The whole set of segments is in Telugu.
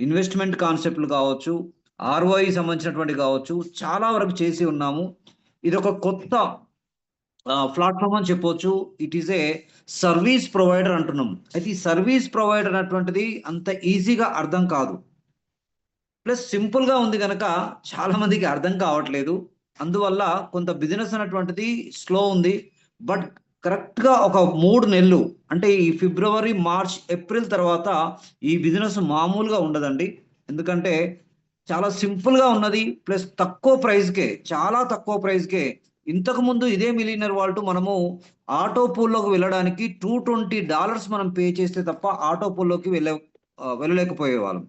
ఇన్వెస్ట్మెంట్ కాన్సెప్ట్లు కావచ్చు, ఆర్ఓఐ సంబంధించినటువంటి కావచ్చు, చాలా వరకు చేసి ఉన్నాము. ఇది ఒక కొత్త ప్లాట్ఫామ్ అని చెప్పొచ్చు. It is a service provider అంటున్నాం. అయితే ఈ సర్వీస్ ప్రొవైడర్ అటువంటిది అంత ఈజీగా అర్థం కాదు. ప్లస్ సింపుల్గా ఉంది కనుక చాలా మందికి అర్థం కావట్లేదు. అందువల్ల కొంత బిజినెస్ అనేటువంటిది స్లో ఉంది. బట్ కరెక్ట్గా ఒక 3 నెలలు అంటే ఈ ఫిబ్రవరి, మార్చ్, ఏప్రిల్ తర్వాత ఈ బిజినెస్ మామూలుగా ఉండదండి. ఎందుకంటే చాలా సింపుల్గా ఉన్నది. ప్లస్ తక్కువ ప్రైస్కే, చాలా తక్కువ ప్రైస్కే. ఇంతకు ముందు ఇదే మిలియనర్ వాల్ట్ మనము ఆటో పూల్లోకి వెళ్ళడానికి $220 మనం పే చేస్తే తప్ప ఆటో పూల్లోకి వెళ్ళలేకపోయే వాళ్ళం.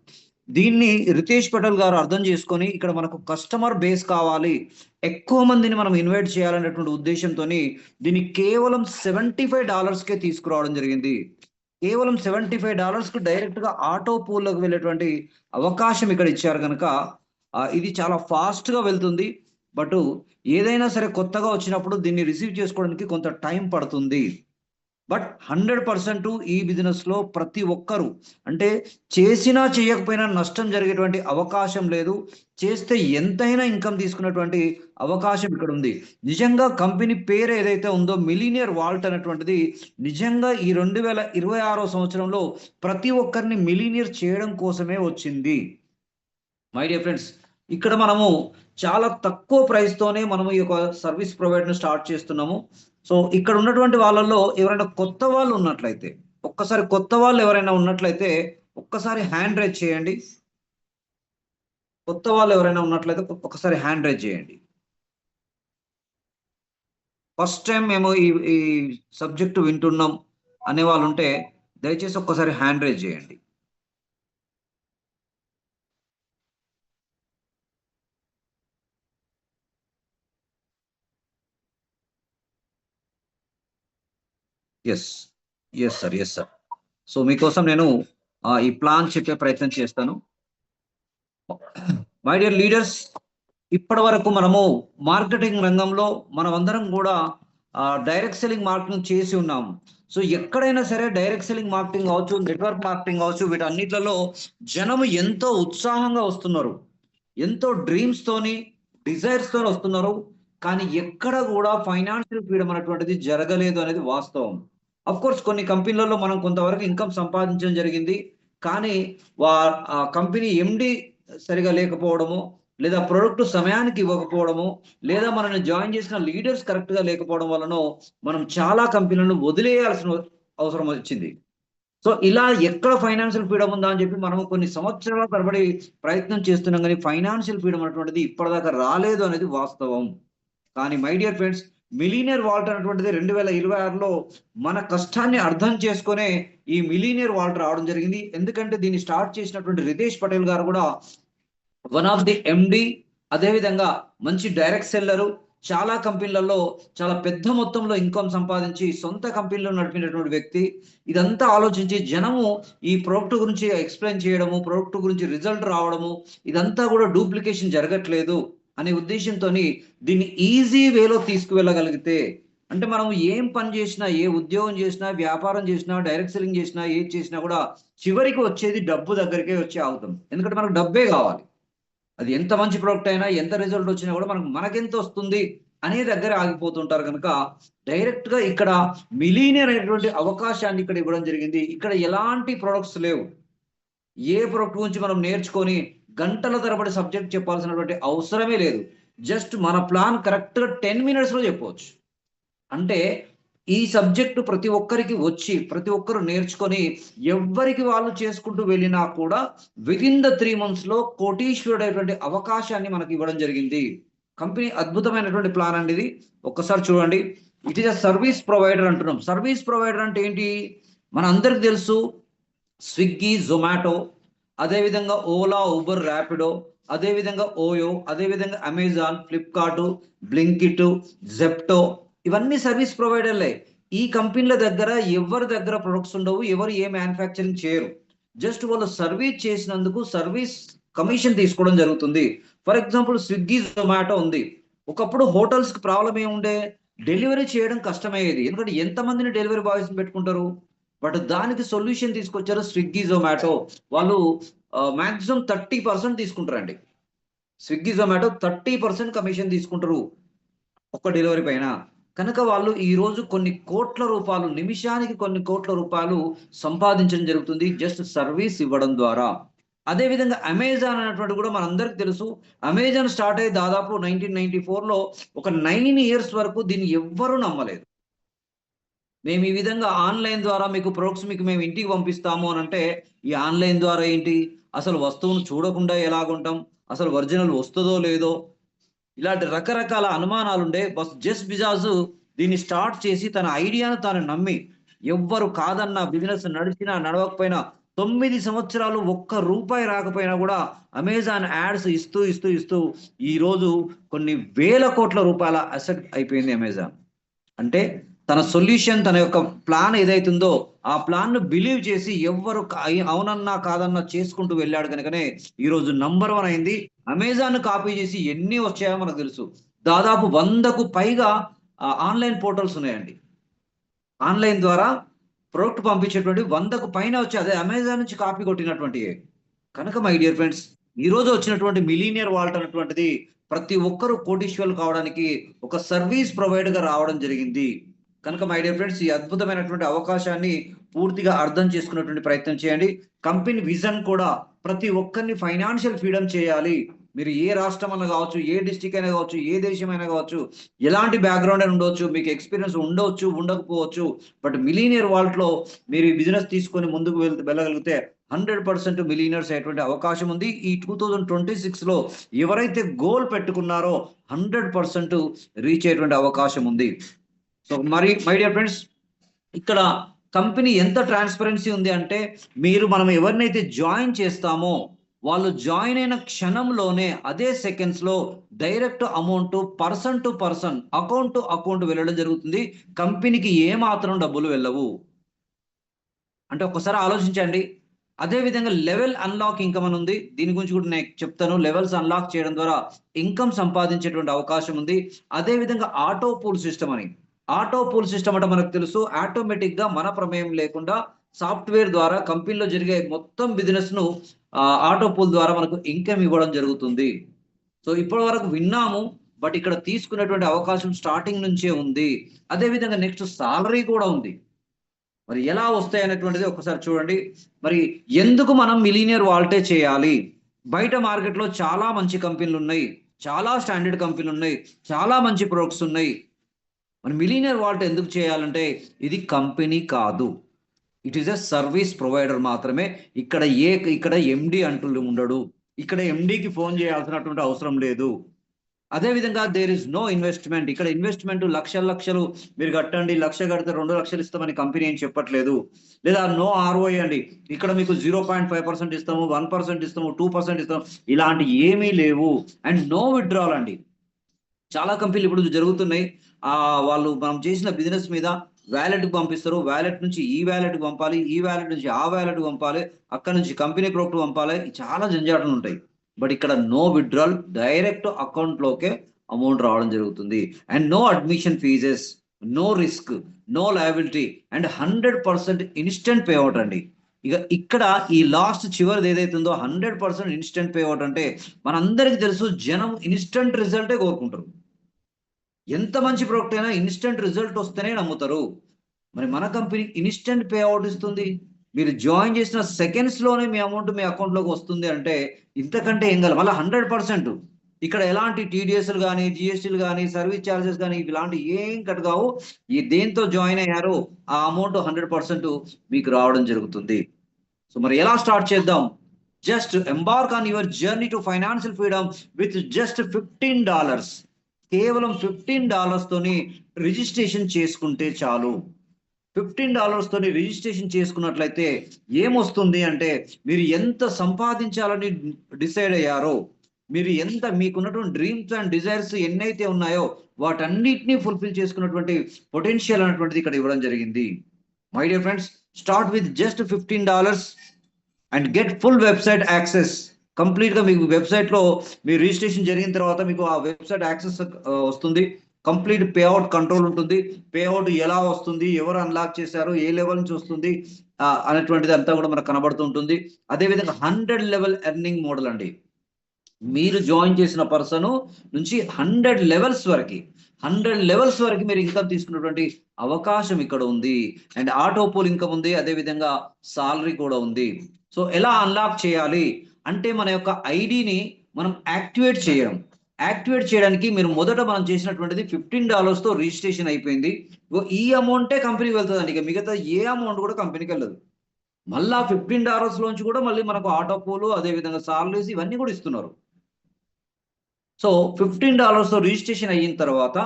దీన్ని రితేష్ పటేల్ గారు అర్థం చేసుకొని ఇక్కడ మనకు కస్టమర్ బేస్ కావాలి, ఎక్కువ మందిని మనం ఇన్వైట్ చేయాలనేటువంటి ఉద్దేశంతో దీన్ని కేవలం $75కే తీసుకురావడం జరిగింది. కేవలం $75కు డైరెక్ట్గా ఆటో పూల్లోకి వెళ్ళేటువంటి అవకాశం ఇక్కడ ఇచ్చారు కనుక ఇది చాలా ఫాస్ట్గా వెళ్తుంది. బట్ ఏదైనా సరే కొత్తగా వచ్చినప్పుడు దీన్ని రిసీవ్ చేసుకోవడానికి కొంత టైం పడుతుంది. బట్ 100% ఈ బిజినెస్లో ప్రతి ఒక్కరు అంటే చేసినా చేయకపోయినా నష్టం జరిగేటువంటి అవకాశం లేదు. చేస్తే ఎంతైనా ఇన్కమ్ తీసుకునేటువంటి అవకాశం ఇక్కడ ఉంది. నిజంగా కంపెనీ పేరు ఏదైతే ఉందో మిలీనియర్ వాల్ట్ అనేటువంటిది నిజంగా ఈ 2026 సంవత్సరంలో ప్రతి ఒక్కరిని మిలీనియర్ చేయడం కోసమే వచ్చింది. మై డియర్ ఫ్రెండ్స్, ఇక్కడ మనము చాలా తక్కువ ప్రైస్తోనే మనము ఈ యొక్క సర్వీస్ ప్రొవైడర్ని స్టార్ట్ చేస్తున్నాము. సో ఇక్కడ ఉన్నటువంటి వాళ్ళల్లో ఎవరైనా కొత్త వాళ్ళు ఉన్నట్లయితే, ఒక్కసారి కొత్త వాళ్ళు ఎవరైనా ఉన్నట్లయితే ఒక్కసారి హ్యాండ్ రైజ్ చేయండి. కొత్త వాళ్ళు ఎవరైనా ఉన్నట్లయితే ఒక్కసారి హ్యాండ్ రైజ్ చేయండి. ఫస్ట్ టైం మేము ఈ సబ్జెక్టు వింటున్నాం అనే వాళ్ళు ఉంటే దయచేసి ఒక్కసారి హ్యాండ్ రైజ్ చేయండి. Yes yes sir, yes sir. So మీకోసం నేను ఈ ప్లాన్ చెప్పే ప్రయత్నం చేస్తాను. మై డియర్ లీడర్స్, ఇప్పటి వరకు మనము మార్కెటింగ్ రంగంలో మనమందరం కూడా డైరెక్ట్ సెల్లింగ్ మార్కెటింగ్ చేసి ఉన్నాము. సో ఎక్కడైనా సరే డైరెక్ట్ సెల్లింగ్ మార్కెటింగ్ కావచ్చు, నెట్వర్క్ మార్కెటింగ్ కావచ్చు, వీటన్నిటిలో జనము ఎంతో ఉత్సాహంగా వస్తున్నారు, ఎంతో డ్రీమ్స్ తోని, డిజైర్స్ తోని వస్తున్నారు. కానీ ఎక్కడ కూడా ఫైనాన్షియల్ ఫ్రీడమ్ అనేటువంటిది జరగలేదు అనేది వాస్తవం. అఫ్ కోర్స్ కొన్ని కంపెనీలలో మనం కొంతవరకు ఇన్కమ్ సంపాదించడం జరిగింది. కానీ ఆ కంపెనీ ఎండి సరిగా లేకపోవడము, లేదా ప్రొడక్ట్ సమయానికి ఇవ్వకపోవడము, లేదా మనల్ని జాయిన్ చేసిన లీడర్స్ కరెక్ట్ గా లేకపోవడం వలన మనం చాలా కంపెనీలను వదిలేయాల్సిన అవసరం వచ్చింది. సో ఇలా ఎక్కడ ఫైనాన్షియల్ ఫ్రీడమ్ ఉందా అని చెప్పి మనం కొన్ని సంవత్సరాల తరబడి ప్రయత్నం చేస్తున్నాం, కానీ ఫైనాన్షియల్ ఫ్రీడమ్ అనేటువంటిది ఇప్పటిదాకా రాలేదు అనేది వాస్తవం. కానీ my dear friends, millionaire vault అనేటువంటిది 2026లో మన కష్టాన్ని అర్థం చేసుకునే ఈ మిలీనియర్ వాల్ట్ రావడం జరిగింది. ఎందుకంటే దీన్ని స్టార్ట్ చేసినటువంటి రితేష్ పటేల్ గారు కూడా వన్ ఆఫ్ ది ఎండి, అదేవిధంగా మంచి డైరెక్ట్ సెల్లరు, చాలా కంపెనీలలో చాలా పెద్ద మొత్తంలో ఇన్కమ్ సంపాదించి సొంత కంపెనీలో నడిపినటువంటి వ్యక్తి. ఇదంతా ఆలోచించి జనము ఈ ప్రోడక్ట్ గురించి ఎక్స్ప్లెయిన్ చేయడము, ప్రోడక్ట్ గురించి రిజల్ట్ రావడము, ఇదంతా కూడా డూప్లికేషన్ జరగట్లేదు అనే ఉద్దేశంతో దీన్ని ఈజీ వేలో తీసుకువెళ్ళగలిగితే, అంటే మనం ఏం పని చేసినా, ఏ ఉద్యోగం చేసినా, వ్యాపారం చేసినా, డైరెక్ట్ సెల్లింగ్ చేసినా, ఏది చేసినా కూడా చివరికి వచ్చేది డబ్బు దగ్గరికే వచ్చి ఆగుతాం. ఎందుకంటే మనకు డబ్బే కావాలి. అది ఎంత మంచి ప్రోడక్ట్ అయినా, ఎంత రిజల్ట్ వచ్చినా కూడా మనకెంత వస్తుంది అనే దగ్గర ఆగిపోతుంటారు. కనుక డైరెక్ట్ గా ఇక్కడ మిలీనియర్ అనేటువంటి అవకాశాన్ని ఇక్కడ ఇవ్వడం జరిగింది. ఇక్కడ ఎలాంటి ప్రొడక్ట్స్ లేవు. ఏ ప్రొడక్ట్ గురించి మనం నేర్చుకొని గంటల తరబడి సబ్జెక్ట్ చెప్పాల్సినటువంటి అవసరమే లేదు. జస్ట్ మన ప్లాన్ కరెక్ట్ గా 10 minutes లో చెప్పవచ్చు. అంటే ఈ సబ్జెక్టు ప్రతి ఒక్కరికి వచ్చి, ప్రతి ఒక్కరు నేర్చుకొని ఎవరికి వాళ్ళు చేసుకుంటూ వెళ్ళినా కూడా వితిన్ ద 3 months లో కోటీశ్వరుడైనటువంటి అవకాశాన్ని మనకి ఇవ్వడం జరిగింది. కంపెనీ అద్భుతమైనటువంటి ప్లాన్ అండి ఇది. ఒక్కసారి చూడండి. It is a service provider అంటున్నాం. సర్వీస్ ప్రొవైడర్ అంటే ఏంటి? మన అందరికి తెలుసు, స్విగ్గీ, జొమాటో, అదేవిధంగా ఓలా, ఊబర్, ర్యాపిడో, అదేవిధంగా ఓయో, అదేవిధంగా అమెజాన్, ఫ్లిప్కార్ట్, బ్లింకిట్, జెప్టో, ఇవన్నీ సర్వీస్ ప్రొవైడర్లే. ఈ కంపెనీల దగ్గర ఎవరి దగ్గర ప్రొడక్ట్స్ ఉండవు, ఎవరు ఏ మ్యానుఫ్యాక్చరింగ్ చేయరు. జస్ట్ వాళ్ళు సర్వీస్ చేసినందుకు సర్వీస్ కమిషన్ తీసుకోవడం జరుగుతుంది. ఫర్ ఎగ్జాంపుల్ స్విగ్గీ, జొమాటో ఉంది. ఒకప్పుడు హోటల్స్ కి ప్రాబ్లం ఏముండే? డెలివరీ చేయడం కష్టమయ్యేది. ఎందుకంటే ఎంతమందిని డెలివరీ బాయ్స్ పెట్టుకుంటారు. బట్ దానికి సొల్యూషన్ తీసుకొచ్చారు స్విగ్గీ, జొమాటో. వాళ్ళు మాక్సిమం 30% తీసుకుంటారండి. స్విగ్గీ జొమాటో 30% కమిషన్ తీసుకుంటారు ఒక్క డెలివరీ పైన. కనుక వాళ్ళు ఈ రోజు కొన్ని కోట్ల రూపాయలు, నిమిషానికి కొన్ని కోట్ల రూపాయలు సంపాదించడం జరుగుతుంది జస్ట్ సర్వీస్ ఇవ్వడం ద్వారా. అదే విధంగా అమెజాన్ అనేటువంటి కూడా మనందరికి తెలుసు. అమెజాన్ స్టార్ట్ అయ్యి దాదాపు 1994లో ఒక 9 ఇయర్స్ వరకు దీన్ని ఎవ్వరూ నమ్మలేదు. మేము ఈ విధంగా ఆన్లైన్ ద్వారా మీకు ప్రొడక్ట్స్ మేము ఇంటికి పంపిస్తాము అని అంటే, ఈ ఆన్లైన్ ద్వారా ఏంటి, అసలు వస్తువును చూడకుండా ఎలాగుంటాం, అసలు ఒరిజినల్ వస్తుందో లేదో, ఇలాంటి రకరకాల అనుమానాలుండే. జెఫ్ బిజాస్ దీన్ని స్టార్ట్ చేసి తన ఐడియాను తాను నమ్మి, ఎవ్వరు కాదన్న, బిజినెస్ నడిచినా నడవకపోయినా 9 సంవత్సరాలు ఒక్క రూపాయి రాకపోయినా కూడా అమెజాన్ యాడ్స్ ఇస్తూ ఇస్తూ ఇస్తూ ఈ రోజు కొన్ని వేల కోట్ల రూపాయల అసెట్ అయిపోయింది అమెజాన్. అంటే తన సొల్యూషన్, తన యొక్క ప్లాన్ ఏదైతుందో ఆ ప్లాన్ ను బిలీవ్ చేసి ఎవ్వరు అవునన్నా కాదన్నా చేసుకుంటూ వెళ్ళాడు కనుకనే ఈ రోజు నంబర్ 1 అయింది. అమెజాన్ కాపీ చేసి ఎన్ని వచ్చాయో మనకు తెలుసు. దాదాపు 100కు పైగా ఆన్లైన్ పోర్టల్స్ ఉన్నాయండి. ఆన్లైన్ ద్వారా ప్రొడక్ట్ పంపించేటువంటి 100కు పైన వచ్చి అదే అమెజాన్ నుంచి కాపీ కొట్టినటువంటి. కనుక మై డియర్ ఫ్రెండ్స్, ఈ రోజు వచ్చినటువంటి మిలీనియర్ వాల్ట్ అనేటువంటిది ప్రతి ఒక్కరూ కోటీశ్వరులు కావడానికి ఒక సర్వీస్ ప్రొవైడర్ గా రావడం జరిగింది. కనుక మై డియర్ ఫ్రెండ్స్, ఈ అద్భుతమైనటువంటి అవకాశాన్ని పూర్తిగా అర్థం చేసుకునేటువంటి ప్రయత్నం చేయండి. కంపెనీ విజన్ కూడా ప్రతి ఒక్కరిని ఫైనాన్షియల్ ఫ్రీడమ్ చేయాలి. మీరు ఏ రాష్ట్రం అయినా కావచ్చు, ఏ డిస్టిక్ అయినా కావచ్చు, ఏ దేశమైనా కావచ్చు, ఎలాంటి బ్యాక్గ్రౌండ్ అయినా ఉండవచ్చు, మీకు ఎక్స్పీరియన్స్ ఉండవచ్చు, ఉండకపోవచ్చు, బట్ మిలీనియర్ వాల్ట్ లో మీరు ఈ బిజినెస్ తీసుకొని ముందుకు వెళ్ళగలిగితే 100% మిలీనియర్స్ అయ్యేటువంటి అవకాశం ఉంది. ఈ 2026లో ఎవరైతే గోల్ పెట్టుకున్నారో 100% రీచ్ అయ్యేటువంటి అవకాశం ఉంది. సో మరి మై డియర్ ఫ్రెండ్స్, ఇక్కడ కంపెనీ ఎంత ట్రాన్స్పరెన్సీ ఉంది అంటే, మనం ఎవరినైతే జాయిన్ చేస్తామో వాళ్ళు జాయిన్ అయిన క్షణంలోనే అదే సెకండ్స్ లో direct amount person to person, account to account వెళ్ళడం జరుగుతుంది. కంపెనీకి ఏ మాత్రం డబ్బులు వెళ్ళవు. అంటే ఒక్కసారి ఆలోచించండి. అదే విధంగా లెవెల్ అన్లాక్ ఇన్కమ్ అని ఉంది. దీని గురించి కూడా నేను చెప్తాను. లెవెల్స్ అన్లాక్ చేయడం ద్వారా ఇన్కమ్ సంపాదించేటువంటి అవకాశం ఉంది. అదే విధంగా ఆటో పూల్ సిస్టమ్ అని, ఆటో పూల్ సిస్టమ్ అంటే మనకు తెలుసు, ఆటోమేటిక్ గా మన ప్రమేయం లేకుండా సాఫ్ట్వేర్ ద్వారా కంపెనీలో జరిగే మొత్తం బిజినెస్ ను ఆటో పూల్ ద్వారా మనకు ఇన్కమ్ ఇవ్వడం జరుగుతుంది. సో ఇప్పటి వరకు విన్నాము, బట్ ఇక్కడ తీసుకునేటువంటి అవకాశం స్టార్టింగ్ నుంచే ఉంది. అదే విధంగా నెక్స్ట్ సాలరీ కూడా ఉంది. మరి ఎలా వస్తాయి అనేటువంటిది ఒకసారి చూడండి. మరి ఎందుకు మనం మిలీనియర్ వాల్టే చేయాలి? బయట మార్కెట్ లో చాలా మంచి కంపెనీలు ఉన్నాయి, చాలా స్టాండర్డ్ కంపెనీలు ఉన్నాయి, చాలా మంచి ప్రొడక్ట్స్ ఉన్నాయి. మరి మిలీనియర్ వాల్ట్ ఎందుకు చేయాలంటే, ఇది కంపెనీ కాదు, it is a service provider మాత్రమే. ఇక్కడ ఎండి అంటూ ఉండడు. ఇక్కడ ఎండికి ఫోన్ చేయాల్సినటువంటి అవసరం లేదు. అదే విధంగా దేర్ ఇస్ నో ఇన్వెస్ట్మెంట్. ఇక్కడ ఇన్వెస్ట్మెంట్ లక్షలు మీరు కట్టండి, 1,00,000 కడితే 2,00,000 ఇస్తామని కంపెనీ ఏం చెప్పట్లేదు. లేదా నో ఆర్ఓఐ అండి, ఇక్కడ మీకు 0.5% ఇస్తాము, 1% ఇస్తాము, 2% ఇస్తాము, ఇలాంటి ఏమీ లేవు. అండ్ నో విత్డ్రాల్ అండి. చాలా కంపెనీలు ఇప్పుడు జరుగుతున్నాయి, వాళ్ళు మనం చేసిన బిజినెస్ మీద వ్యాలెట్కి పంపిస్తారు, వ్యాలెట్ నుంచి ఈ వ్యాలెట్కి పంపాలి, ఈ వ్యాలెట్ నుంచి ఆ వ్యాలెట్కి పంపాలి, అక్కడ నుంచి కంపెనీ ప్రొడక్ట్ పంపాలి, చాలా జంజాటలు ఉంటాయి. బట్ ఇక్కడ నో విత్డ్రాల్, డైరెక్ట్ అకౌంట్ లోకే అమౌంట్ రావడం జరుగుతుంది. And no admission fees, no risk, no liability, and 100% instant payout అండి. ఇక్కడ ఈ లాస్ట్ చివరిది ఏదైతుందో 100% ఇన్స్టెంట్ పేఅవుట్ అంటే, మనందరికి తెలుసు జనం ఇన్స్టెంట్ రిజల్టే కోరుకుంటారు. ఎంత మంచి ప్రొడక్ట్ అయినా ఇన్స్టెంట్ రిజల్ట్ వస్తేనే నమ్ముతారు. మరి మన కంపెనీ ఇన్స్టెంట్ పేఅవుట్ ఇస్తుంది. మీరు జాయిన్ చేసిన సెకండ్స్ లోనే మీ అమౌంట్ మీ అకౌంట్ లోకి వస్తుంది అంటే ఇంతకంటే ఏం కాదు. మళ్ళీ 100% ఇక్కడ ఎలాంటి టీడీఎస్లు కానీ, జిఎస్టీలు కానీ, సర్వీస్ ఛార్జెస్ కానీ ఇలాంటి ఏం కట్ కావు. ఈ దేంతో జాయిన్ అయ్యారో ఆ అమౌంట్ 100% మీకు రావడం జరుగుతుంది. సో మరి ఎలా స్టార్ట్ చేద్దాం? Just embark on your journey to financial freedom with just $15. కేవలం $15 తోని రిజిస్ట్రేషన్ చేసుకుంటే చాలు. $15 తోని రిజిస్ట్రేషన్ చేసుకున్నట్లయితే ఏమొస్తుంది అంటే, మీరు ఎంత సంపాదించాలని డిసైడ్ అయ్యారో, మీరు మీకున్నటువంటి డ్రీమ్స్ అండ్ డిజైర్స్ ఎన్నైతే ఉన్నాయో వాటన్నిటినీ ఫుల్ఫిల్ చేసుకున్నటువంటి పొటెన్షియల్ అనేటువంటిది ఇక్కడ ఇవ్వడం జరిగింది. My dear friends, start with just $15 and get full website access. Complete గా మీకు వెబ్సైట్ లో మీ రిజిస్ట్రేషన్ జరిగిన తర్వాత మీకు ఆ వెబ్సైట్ యాక్సెస్ వస్తుంది. కంప్లీట్ పేఅవుట్ కంట్రోల్ ఉంటుంది. పేఅవుట్ ఎలా వస్తుంది, ఎవరు అన్లాక్ చేశారు, ఏ లెవెల్ నుంచి వస్తుంది, అనేటువంటిది అంతా కూడా మనకు కనబడుతుంటుంది. అదేవిధంగా 100 లెవెల్ ఎర్నింగ్ మోడల్ అండి. మీరు జాయిన్ చేసిన పర్సన్ నుంచి 100 లెవెల్స్ వరకు మీరు ఇన్కమ్ తీసుకున్నటువంటి అవకాశం ఇక్కడ ఉంది. అండ్ ఆటో పూల్ ఇన్కమ్ ఉంది, అదేవిధంగా సాలరీ కూడా ఉంది. సో ఎలా అన్లాక్ చేయాలి అంటే మన యొక్క ఐడిని మనం యాక్టివేట్ చేయడానికి మీరు మొదట మనం చేసినటువంటిది $15 తో రిజిస్ట్రేషన్ అయిపోయింది. ఈ అమౌంటే కంపెనీకి వెళ్తుందండి, ఇక మిగతా ఏ అమౌంట్ కూడా కంపెనీకి వెళ్ళదు. మళ్ళా $15 లోంచి కూడా మళ్ళీ మనకు ఆటో పూలు, అదేవిధంగా సాలరీస్ ఇవన్నీ కూడా ఇస్తున్నారు. సో $15 తో రిజిస్ట్రేషన్ అయిన తర్వాత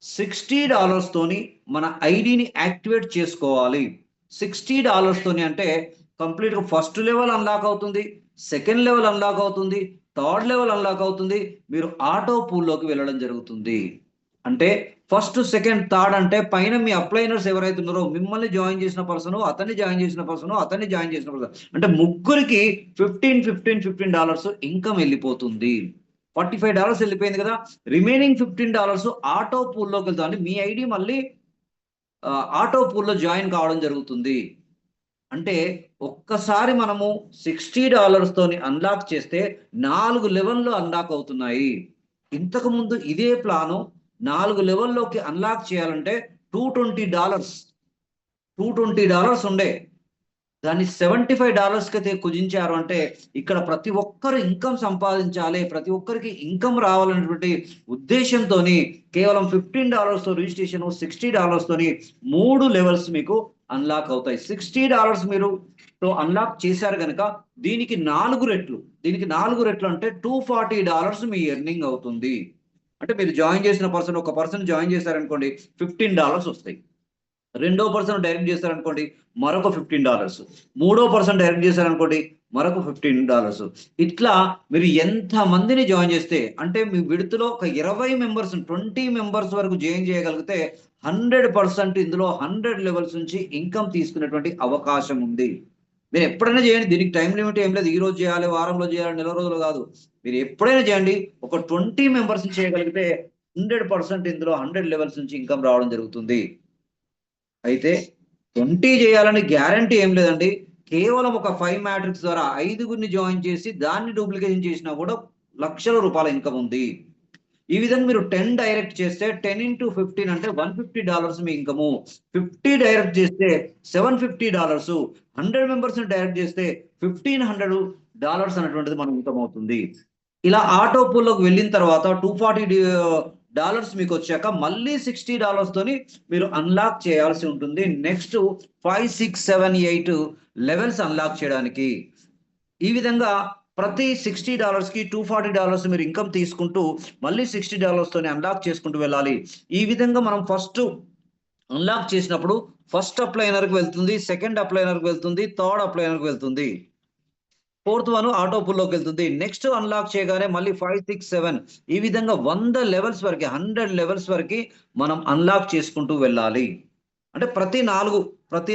$60 తోని మన ఐడిని యాక్టివేట్ చేసుకోవాలి. $60 తోని అంటే కంప్లీట్గా ఫస్ట్ లెవెల్ అన్లాక్ అవుతుంది, సెకండ్ లెవెల్ అన్లాక్ అవుతుంది, థర్డ్ లెవెల్ అన్లాక్ అవుతుంది. మీరు ఆటో పూల్లోకి వెళ్ళడం జరుగుతుంది. అంటే ఫస్ట్, సెకండ్, థర్డ్ అంటే పైన మీ అప్లైనర్స్ ఎవరైతే ఉన్నారో మిమ్మల్ని జాయిన్ చేసిన పర్సన్, అతన్ని జాయిన్ చేసిన పర్సన్, అతన్ని జాయిన్ చేసిన పర్సన్ అంటే ముగ్గురికి $15 ఇన్కమ్ వెళ్ళిపోతుంది. $45 వెళ్ళిపోయింది కదా, రిమైనింగ్ $15 ఆటో పూల్లోకి వెళ్తాం. అంటే మీ ఐడి మళ్ళీ ఆటో పూల్లో జాయిన్ కావడం జరుగుతుంది. అంటే ఒక్కసారి మనము $60 తోని అన్లాక్ చేస్తే 4 లెవెల్లో అన్లాక్ అవుతున్నాయి. ఇంతకు ముందు ఇదే ప్లాను 4 లెవెల్లోకి అన్లాక్ చేయాలంటే $220 ఉండే, దాన్ని $75 కి కుదించారు. అంటే ఇక్కడ ప్రతి ఒక్కరు ఇన్కమ్ సంపాదించాలి, ప్రతి ఒక్కరికి ఇన్కమ్ రావాలనేటువంటి ఉద్దేశంతో కేవలం $15 తో రిజిస్ట్రేషన్, $60 తోని 3 లెవెల్స్ మీకు అన్లాక్ అవుతాయి. $60 మీరు అన్లాక్ చేశారు కనుక దీనికి 4 రెట్లు అంటే $240 మీ ఎర్నింగ్ అవుతుంది. అంటే మీరు జాయిన్ చేసిన పర్సన్, ఒక పర్సన్ జాయిన్ చేశారనుకోండి $15 వస్తాయి. రెండో పర్సన్ డైరెక్ట్ చేశారనుకోండి మరొక $15, మూడో పర్సన్ డైరెక్ట్ చేశారనుకోండి మరొక $15. ఇట్లా మీరు ఎంత మందిని జాయిన్ చేస్తే, అంటే మీ విడుతులో ఒక 20 మెంబర్స్ 20 మెంబర్స్ వరకు జాయిన్ చేయగలిగితే 100% ఇందులో 100 లెవెల్స్ నుంచి ఇన్కమ్ తీసుకునేటువంటి అవకాశం ఉంది. మీరు ఎప్పుడైనా చేయండి, దీనికి టైం లిమిట్ ఏం లేదు. ఈ రోజు చేయాలి, వారంలో చేయాలి, నెల రోజులు కాదు. మీరు ఎప్పుడైనా చేయండి. ఒక 20 మెంబర్స్ చేయగలిగితే 100% ఇందులో 100 లెవెల్స్ నుంచి ఇన్కమ్ రావడం జరుగుతుంది. అయితే 20 చేయాలని గ్యారంటీ ఏం లేదండి. కేవలం ఒక 5 మ్యాట్రిక్స్ ద్వారా 5గురిని జాయిన్ చేసి దాన్ని డూప్లికేషన్ చేసినా కూడా లక్షల రూపాయల ఇన్కమ్ ఉంది. ఈ విధంగా మీరు 10 డైరెక్ట్ చేస్తే 10 into 15 అంటే $150 మీ ఇన్కము. 50 డైరెక్ట్ చేస్తే $750, 100 మెంబర్స్ డైరెక్ట్ చేస్తే $1500 అనేటువంటిది మన ఇన్కమ్ అవుతుంది. ఇలా ఆటో పూల్లోకి వెళ్ళిన తర్వాత $240 మీకు వచ్చాక మళ్ళీ $60 తోని మీరు అన్లాక్ చేయాల్సి ఉంటుంది. నెక్స్ట్ 5, 6, 7, 8 లెవెల్స్ అన్లాక్ చేయడానికి. ఈ విధంగా ప్రతి $60కి $240 మీరు ఇన్కమ్ తీసుకుంటూ మళ్ళీ $60 తోని అన్లాక్ చేసుకుంటూ వెళ్ళాలి. ఈ విధంగా మనం ఫస్ట్ అన్లాక్ చేసినప్పుడు ఫస్ట్ అప్లైనర్కి వెళ్తుంది, సెకండ్ అప్లైనర్కి వెళ్తుంది, థర్డ్ అప్లైనర్కి వెళ్తుంది, ఫోర్త్ వన్ ఆటో పూల్లోకి వెళ్తుంది. నెక్స్ట్ అన్లాక్ చేయగానే మళ్ళీ 5, 6, 7 ఈ విధంగా 100 లెవెల్స్ వరకు 100 లెవెల్స్ వరకు మనం అన్లాక్ చేసుకుంటూ వెళ్ళాలి. అంటే ప్రతి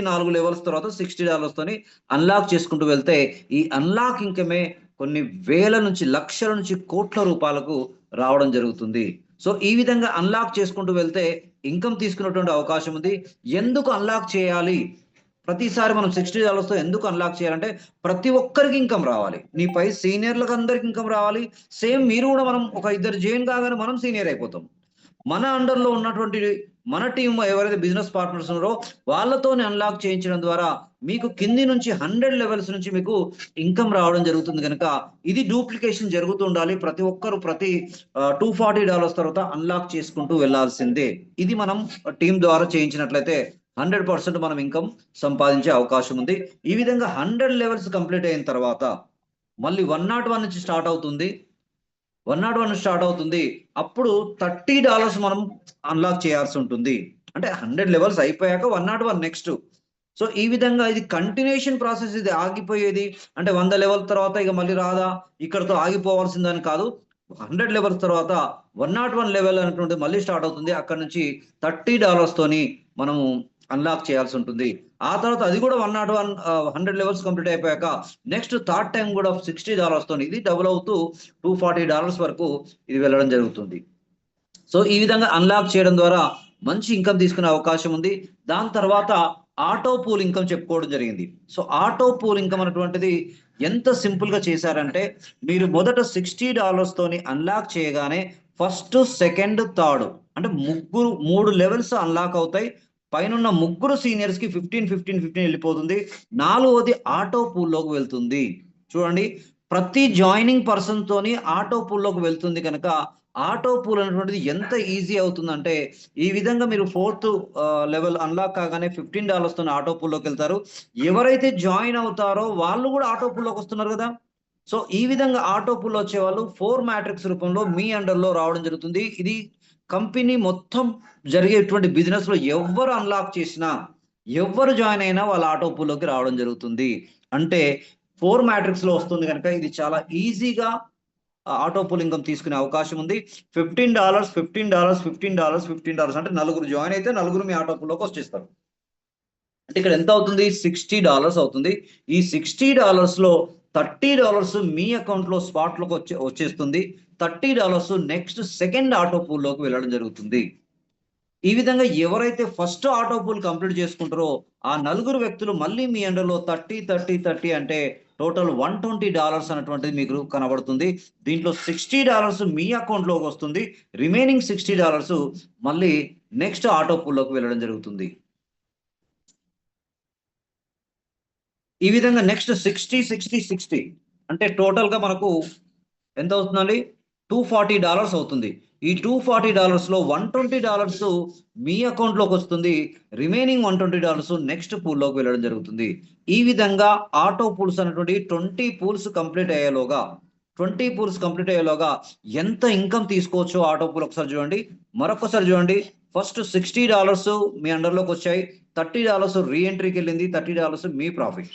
4 లెవెల్స్ తర్వాత $60 తోని అన్లాక్ చేసుకుంటూ వెళ్తే ఈ అన్లాక్ ఇన్కమే కొన్ని వేల నుంచి లక్షల నుంచి కోట్ల రూపాయలకు రావడం జరుగుతుంది. సో ఈ విధంగా అన్లాక్ చేసుకుంటూ వెళ్తే ఇన్కమ్ తీసుకునేటువంటి అవకాశం ఉంది. ఎందుకు అన్లాక్ చేయాలి? ప్రతిసారి మనం $60 తో ఎందుకు అన్లాక్ చేయాలంటే ప్రతి ఒక్కరికి ఇన్కమ్ రావాలి. నీపై సీనియర్లకు అందరికి ఇన్కమ్ రావాలి. సేమ్ మీరు కూడా మనం ఒక ఇద్దరు జాయిన్ కాగానే మనం సీనియర్ అయిపోతాం. మన అండర్లో ఉన్నటువంటి మన టీం ఎవరైతే బిజినెస్ పార్ట్నర్స్ ఉన్నారో వాళ్ళతోనే అన్లాక్ చేయించడం ద్వారా మీకు కింది నుంచి 100 లెవెల్స్ నుంచి మీకు ఇన్కమ్ రావడం జరుగుతుంది. కనుక ఇది డూప్లికేషన్ జరుగుతూ ఉండాలి. ప్రతి ఒక్కరు ప్రతి $240 తర్వాత అన్లాక్ చేసుకుంటూ వెళ్లాల్సిందే. ఇది మనం టీం ద్వారా చేయించినట్లయితే 100% మనం ఇన్కమ్ సంపాదించే అవకాశం ఉంది. ఈ విధంగా 100 లెవెల్స్ కంప్లీట్ అయిన తర్వాత మళ్ళీ 101 నుంచి స్టార్ట్ అవుతుంది. 101 స్టార్ట్ అవుతుంది. అప్పుడు $30 మనం అన్లాక్ చేయాల్సి ఉంటుంది. అంటే 100 లెవెల్స్ అయిపోయాక 101 నెక్స్ట్. సో ఈ విధంగా ఇది కంటిన్యూషన్ ప్రాసెస్. ఇది ఆగిపోయేది అంటే 100 లెవెల్ తర్వాత ఇక మళ్ళీ రాదా, ఇక్కడతో ఆగిపోవాల్సిందని కాదు. 100 లెవెల్స్ తర్వాత 101 లెవెల్ అనేటువంటి మళ్ళీ స్టార్ట్ అవుతుంది. అక్కడ నుంచి $30 తోని మనము అన్లాక్ చేయాల్సి ఉంటుంది. ఆ తర్వాత అది కూడా 100 లెవెల్స్ కంప్లీట్ అయిపోయాక నెక్స్ట్ థర్డ్ టైం కూడా $60 తోని ఇది డబుల్ అవుతూ $240 వరకు ఇది వెళ్ళడం జరుగుతుంది. సో ఈ విధంగా అన్లాక్ చేయడం ద్వారా మంచి ఇన్కమ్ తీసుకునే అవకాశం ఉంది. దాని తర్వాత ఆటో పూల్ ఇన్కమ్ చెప్పుకోవడం జరిగింది. సో ఆటో పూల్ ఇన్కమ్ అనేటువంటిది ఎంత సింపుల్ గా చేశారంటే, మీరు మొదట $60 తోని అన్లాక్ చేయగానే ఫస్ట్, సెకండ్, థర్డ్ అంటే మూడు లెవెల్స్ అన్లాక్ అవుతాయి. పైన ముగ్గురు సీనియర్స్ కి 15 వెళ్ళిపోతుంది. నాలుగోది ఆటో పూల్లోకి వెళ్తుంది. చూడండి, ప్రతి జాయినింగ్ పర్సన్ తోని ఆటో పూల్లోకి వెళ్తుంది కనుక ఆటో పూల్ అనేటువంటిది ఎంత ఈజీ అవుతుందంటే, ఈ విధంగా మీరు ఫోర్త్ లెవెల్ అన్లాక్ కాగానే $15 తో ఆటో పూల్లోకి వెళ్తారు. ఎవరైతే జాయిన్ అవుతారో వాళ్ళు కూడా ఆటో పూల్లోకి వస్తున్నారు కదా. సో ఈ విధంగా ఆటో పూల్ వచ్చే వాళ్ళు 4 మ్యాట్రిక్స్ రూపంలో మీ అండర్లో రావడం జరుగుతుంది. ఇది కంపెనీ మొత్తం జరిగేటువంటి బిజినెస్ లో ఎవరు అన్లాక్ చేసినా, ఎవరు జాయిన్ అయినా వాళ్ళ ఆటో పూల్లోకి రావడం జరుగుతుంది. అంటే 4 మ్యాట్రిక్స్ లో వస్తుంది కనుక ఇది చాలా ఈజీగా ఆటో పూల్ ఇన్కమ్ తీసుకునే అవకాశం ఉంది. $15 $15 $15 $15 అంటే నలుగురు జాయిన్ అయితే నలుగురు మీ ఆటో పూల్లోకి వచ్చేస్తారు. అంటే ఇక్కడ ఎంత అవుతుంది? $60 అవుతుంది. ఈ $60 లో $30 మీ అకౌంట్ లో స్పాట్ లోకి వచ్చేస్తుంది. $30 నెక్స్ట్ సెకండ్ ఆటో పూల్ లోకి వెళ్ళడం జరుగుతుంది. ఈ విధంగా ఎవరైతే ఫస్ట్ ఆటో పూల్ కంప్లీట్ చేసుకుంటారో ఆ నలుగురు వ్యక్తులు మళ్ళీ మీ అండర్లో 30 అంటే టోటల్ $120 అనేటువంటిది మీకు కనబడుతుంది. దీంట్లో $60 మీ అకౌంట్ లోకి వస్తుంది. రిమైనింగ్ $60 మళ్ళీ నెక్స్ట్ ఆటో పూల్ లోకి వెళ్ళడం జరుగుతుంది. ఈ విధంగా నెక్స్ట్ 60 అంటే టోటల్ గా మనకు ఎంత అవుతుందండి? $240 అవుతుంది. ఈ $240 లో $120 మీ అకౌంట్ లోకి వస్తుంది. రిమైనింగ్ $120 నెక్స్ట్ పూల్ లోకి వెళ్ళడం జరుగుతుంది. ఈ విధంగా ఆటో పూల్స్ అనేటువంటి 20 పూల్స్ కంప్లీట్ అయ్యేలోగా ఎంత ఇన్కమ్ తీసుకోవచ్చో ఆటో పూల్ ఒకసారి చూడండి. మరొకసారి చూడండి. ఫస్ట్ $60 మీ అండర్లోకి వచ్చాయి. $30 రీఎంట్రీకి వెళ్ళింది. $30 మీ ప్రాఫిట్.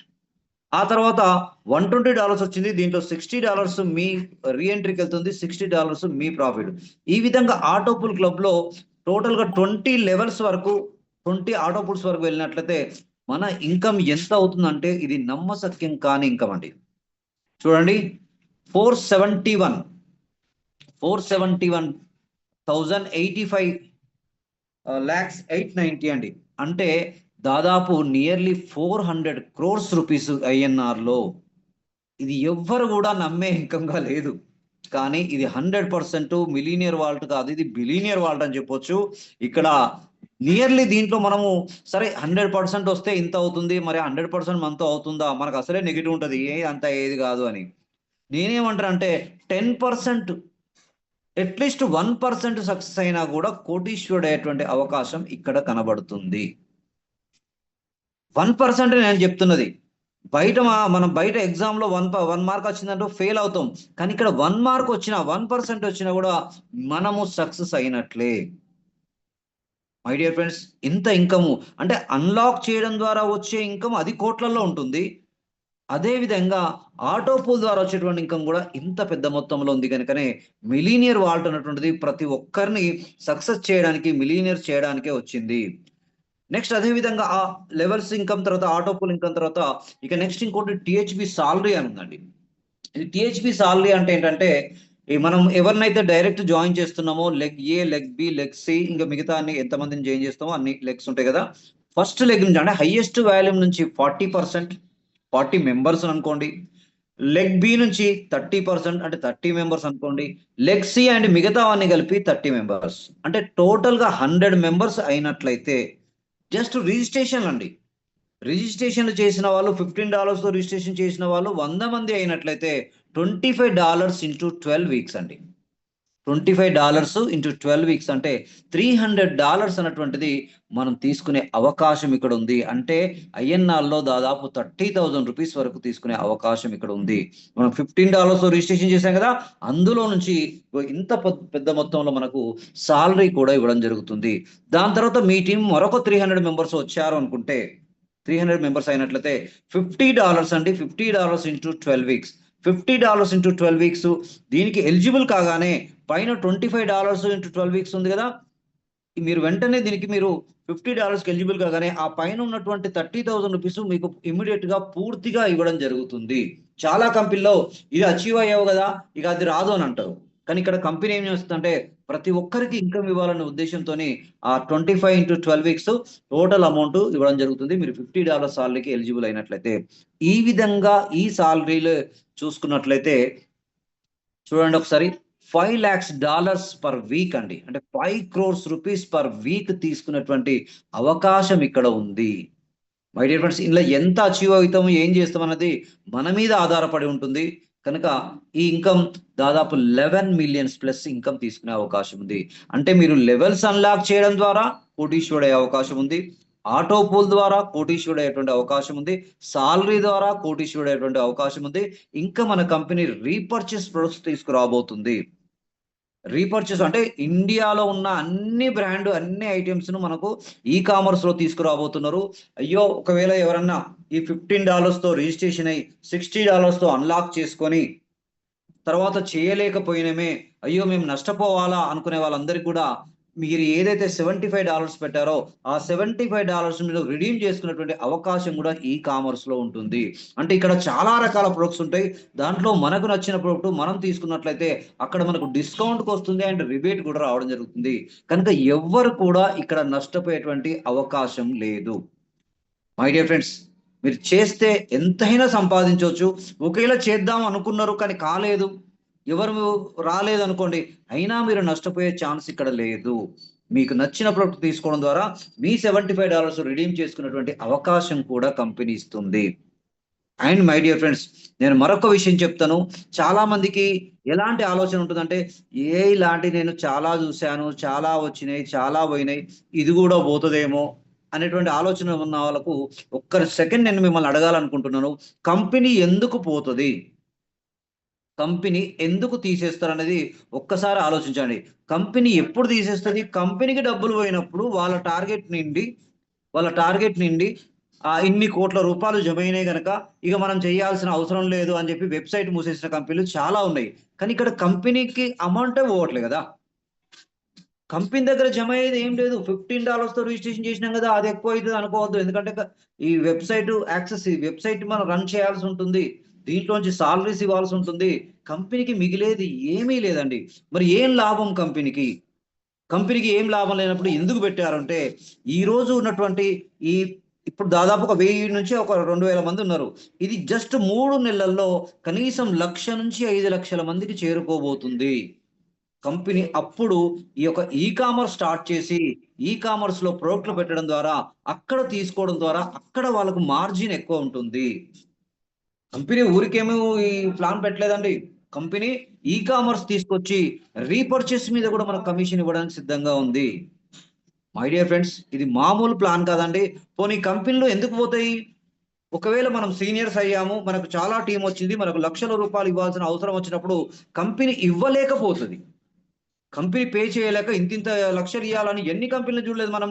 ఆ తర్వాత $120 వచ్చింది. దీంట్లో $60 మీ రీఎంట్రీకి వెళ్తుంది. $60 మీ ప్రాఫిట్. ఈ విధంగా ఆటో పూల్ క్లబ్ లో టోటల్ గా 20 లెవెల్స్ వరకు 20 ఆటో పూల్స్ వరకు వెళ్ళినట్లయితే మన ఇన్కమ్ ఎంత అవుతుందంటే ఇది నమ్మశక్యం కాని ఇన్కమ్ అండి. చూడండి, 471,085 lakhs 890 అండి. అంటే దాదాపు నియర్లీ 400 crores రూపీస్ INR లో. ఇది ఎవ్వరు కూడా నమ్మే ఇన్కమ్ గా లేదు. కానీ ఇది 100% మిలీనియర్ వాల్ట్ కాదు, ఇది బిలీనియర్ వాల్ట్ అని చెప్పొచ్చు. ఇక్కడ నియర్లీ దీంట్లో మనము సరే 100% వస్తే ఇంత అవుతుంది, మరి 100% మనతో అవుతుందా, మనకు అసలే నెగిటివ్ ఉంటుంది, అంత ఏది కాదు అని. నేనేమంటానంటే 10%, అట్లీస్ట్ 1% సక్సెస్ అయినా కూడా కోటీశ్వరుడు అయ్యేటువంటి అవకాశం ఇక్కడ కనబడుతుంది. 1% నేను చెప్తున్నది. మనం బయట ఎగ్జామ్ లో 1 మార్క్ వచ్చిందంటే ఫెయిల్ అవుతాం. కానీ ఇక్కడ 1 మార్క్ వచ్చినా 1% వచ్చినా కూడా మనము సక్సెస్ అయినట్లే. మై డియర్ ఫ్రెండ్స్, ఇంత ఇన్కమ్ అంటే అన్లాక్ చేయడం ద్వారా వచ్చే ఇన్కమ్ అది కోట్లలో ఉంటుంది. అదే విధంగా ఆటో పూల్ ద్వారా వచ్చేటువంటి ఇన్కమ్ కూడా ఇంత పెద్ద మొత్తంలో ఉంది కనుకనే మిలీనియర్ వాల్ట్ అన్నటువంటిది ప్రతి ఒక్కరిని సక్సెస్ చేయడానికి, మిలీనియర్ చేయడానికే వచ్చింది. నెక్స్ట్ అదే విధంగా ఆ లెవెల్స్ ఇన్కమ్ తర్వాత ఆటో పూల్ ఇన్కమ్ తర్వాత ఇక నెక్స్ట్ ఇంకోటి THB సాలరీ అని ఉందండి. ఇది THB సాలరీ అంటే ఏంటంటే, మనం ఎవరినైతే డైరెక్ట్ జాయిన్ చేస్తున్నామో leg A, leg B, leg C, ఇంకా మిగతా అన్ని ఎంతమందిని జాయిన్ చేస్తామో అన్ని లెగ్స్ ఉంటాయి కదా. ఫస్ట్ లెగ్ నుంచి అంటే హైయెస్ట్ వాల్యూమ్ నుంచి 40%, 40 మెంబర్స్ అనుకోండి. లెగ్ B నుంచి 30% అంటే 30 మెంబర్స్ అనుకోండి. లెగ్ C అండ్ మిగతా అన్ని కలిపి 30 మెంబర్స్ అంటే టోటల్ గా 100 మెంబర్స్ అయినట్లయితే జస్ట్ రిజిస్ట్రేషన్ అండి. రిజిస్ట్రేషన్ చేసిన వాళ్ళు $15 తో రిజిస్ట్రేషన్ చేసిన వాళ్ళు 100 మంది అయినట్లయితే $25 ఇంటూ 12 వీక్స్ అండి. $25 ఇంటూ 12 వీక్స్ అంటే $300 అన్నటువంటిది మనం తీసుకునే అవకాశం ఇక్కడ ఉంది. అంటే INR లో దాదాపు 30,000 రూపీస్ వరకు తీసుకునే అవకాశం ఇక్కడ ఉంది. మనం $15 రిజిస్ట్రేషన్ చేశాం కదా, అందులో నుంచి ఇంత పెద్ద మొత్తంలో మనకు సాలరీ కూడా ఇవ్వడం జరుగుతుంది. దాని తర్వాత మీ టీం మరొక 300 మెంబర్స్ వచ్చారు అనుకుంటే, 300 మెంబర్స్ అయినట్లయితే $50 అండి. $50 ఇంటూ 12 వీక్స్. $50 ఇంటూ 12 వీక్స్ దీనికి ఎలిజిబుల్ కాగానే పైన $25 ఇంటూ 12 వీక్స్ ఉంది కదా, మీరు వెంటనే దీనికి మీరు $50 ఎలిజిబుల్ కాగానే ఆ పైన ఉన్నటువంటి 30,000 రూపీస్ మీకు ఇమ్మీడియట్ గా పూర్తిగా ఇవ్వడం జరుగుతుంది. చాలా కంపెనీలో ఇది అచీవ్ అయ్యావు కదా, ఇక అది రాదు అని అంటారు. కానీ ఇక్కడ కంపెనీ ఏం చేస్తుందంటే ప్రతి ఒక్కరికి ఇన్కమ్ ఇవ్వాలనే ఉద్దేశంతో ఆ 25 into 12 weeks టోటల్ అమౌంట్ ఇవ్వడం జరుగుతుంది. మీరు $50 సాలరీకి ఎలిజిబుల్ అయినట్లయితే. ఈ విధంగా ఈ సాలరీలు చూసుకున్నట్లయితే చూడండి ఒకసారి, $5 lakhs పర్ వీక్ అండి, అంటే 5 crores rupees పర్ వీక్ తీసుకున్నటువంటి అవకాశం ఇక్కడ ఉంది. మై డియర్ ఫ్రెండ్స్, ఇలా ఎంత అచీవ్ అవుతాము, ఏం చేస్తాం అన్నది మన మీద ఆధారపడి ఉంటుంది. కనుక ఈ ఇన్కమ్ దాదాపు 11 million ప్లస్ ఇన్కమ్ తీసుకునే అవకాశం ఉంది. అంటే మీరు లెవెల్స్ అన్లాక్ చేయడం ద్వారా కోటీశ్వరుడు అయ్యే అవకాశం ఉంది, ఆటో పూల్ ద్వారా కోటీశ్వరుడు అయ్యేటువంటి అవకాశం ఉంది, సాలరీ ద్వారా కోటీశ్వరుడు అయ్యేటువంటి అవకాశం ఉంది. ఇంకా మన కంపెనీ రీపర్చేస్ ప్రొడక్ట్స్ తీసుకురాబోతుంది. రీపర్చేస్ అంటే ఇండియాలో ఉన్న అన్ని బ్రాండ్ అన్ని ఐటమ్స్ ను మనకు ఈ కామర్స్ లో తీసుకురాబోతున్నారు. అయ్యో ఒకవేళ ఎవరన్నా ఈ $15 తో రిజిస్ట్రేషన్ అయ్యి $60 తో అన్లాక్ చేసుకొని తర్వాత చేయలేకపోయినమే, అయ్యో మేము నష్టపోవాలా అనుకునే వాళ్ళందరికీ కూడా మీరు ఏదైతే $75 పెట్టారో ఆ $75 మీరు రిడీమ్ చేసుకున్నటువంటి అవకాశం కూడా ఈ కామర్స్ లో ఉంటుంది. అంటే ఇక్కడ చాలా రకాల ప్రొడక్ట్స్ ఉంటాయి. దాంట్లో మనకు నచ్చిన ప్రొడక్ట్ మనం తీసుకున్నట్లయితే అక్కడ మనకు డిస్కౌంట్కి వస్తుంది అండ్ రిబేట్ కూడా రావడం జరుగుతుంది. కనుక ఎవ్వరు కూడా ఇక్కడ నష్టపోయేటువంటి అవకాశం లేదు. మై డియర్ ఫ్రెండ్స్, మీరు చేస్తే ఎంతైనా సంపాదించవచ్చు. ఒకవేళ చేద్దాం అనుకున్నారు కానీ కాలేదు, ఎవరు రాలేదు అనుకోండి, అయినా మీరు నష్టపోయే ఛాన్స్ ఇక్కడ లేదు. మీకు నచ్చిన ప్రొడక్ట్ తీసుకోవడం ద్వారా మీ $75 రిడీమ్ చేసుకున్నటువంటి అవకాశం కూడా కంపెనీ ఇస్తుంది. అండ్ మై డియర్ ఫ్రెండ్స్, నేను మరొక విషయం చెప్తాను. చాలా మందికి ఎలాంటి ఆలోచన ఉంటుందంటే, ఇలాంటి నేను చాలా చూశాను, చాలా వచ్చినాయి, చాలా పోయినాయి, ఇది కూడా పోతుందేమో అనేటువంటి ఆలోచన ఉన్న వాళ్ళకు ఒక్క సెకండ్ నేను మిమ్మల్ని అడగాలనుకుంటున్నాను. కంపెనీ ఎందుకు పోతుంది, కంపెనీ ఎందుకు తీసేస్తారు అనేది ఒక్కసారి ఆలోచించండి. కంపెనీ ఎప్పుడు తీసేస్తుంది? కంపెనీకి డబ్బులు పోయినప్పుడు వాళ్ళ టార్గెట్ నుండి ఇన్ని కోట్ల రూపాయలు జమ అయినాయి కనుక ఇక మనం చేయాల్సిన అవసరం లేదు అని చెప్పి వెబ్సైట్ మూసేసిన కంపెనీలు చాలా ఉన్నాయి. కానీ ఇక్కడ కంపెనీకి అమౌంటే పోవట్లేదు కదా. కంపెనీ దగ్గర జమ అయ్యేది ఏం లేదు. $15 తో రిజిస్ట్రేషన్ చేసినాం కదా, అది ఎక్కువ అవుతుంది అనుకోవద్దు. ఎందుకంటే ఈ వెబ్సైట్ యాక్సెస్, ఈ వెబ్సైట్ మనం రన్ చేయాల్సి ఉంటుంది, దీంట్లోంచి సాలరీస్ ఇవ్వాల్సి ఉంటుంది. కంపెనీకి మిగిలేది ఏమీ లేదండి. మరి ఏం లాభం కంపెనీకి? కంపెనీకి ఏం లాభం లేనప్పుడు ఎందుకు పెట్టారంటే, ఈ రోజు ఉన్నటువంటి ఇప్పుడు దాదాపు ఒక 1000 నుంచి ఒక 2000 మంది ఉన్నారు. ఇది జస్ట్ 3 నెలల్లో కనీసం 1,00,000 నుంచి 5 లక్షల మందికి చేరుకోబోతుంది కంపెనీ. అప్పుడు ఈ యొక్క ఈ కామర్స్ స్టార్ట్ చేసి ఈ కామర్స్ లో ప్రోడక్ట్లు పెట్టడం ద్వారా, అక్కడ తీసుకోవడం ద్వారా అక్కడ వాళ్ళకు మార్జిన్ ఎక్కువ ఉంటుంది. కంపెనీ ఊరికేమో ఈ ప్లాన్ పెట్టలేదండి. కంపెనీ ఈ కామర్స్ తీసుకొచ్చి రీపర్చేస్ మీద కూడా మనకు కమిషన్ ఇవ్వడానికి సిద్ధంగా ఉంది. మై డియర్ ఫ్రెండ్స్, ఇది మామూలు ప్లాన్ కాదండి. పోనీ కంపెనీలో ఎందుకు పోతాయి? ఒకవేళ మనం సీనియర్స్ అయ్యాము, మనకు చాలా టీం వచ్చింది, మనకు లక్షల రూపాయలు ఇవ్వాల్సిన అవసరం వచ్చినప్పుడు కంపెనీ ఇవ్వలేకపోతుంది. కంపెనీ పే చేయలేక ఇంతింత లక్షలు ఇవ్వాలని ఎన్ని కంపెనీలు చూడలేదు మనం.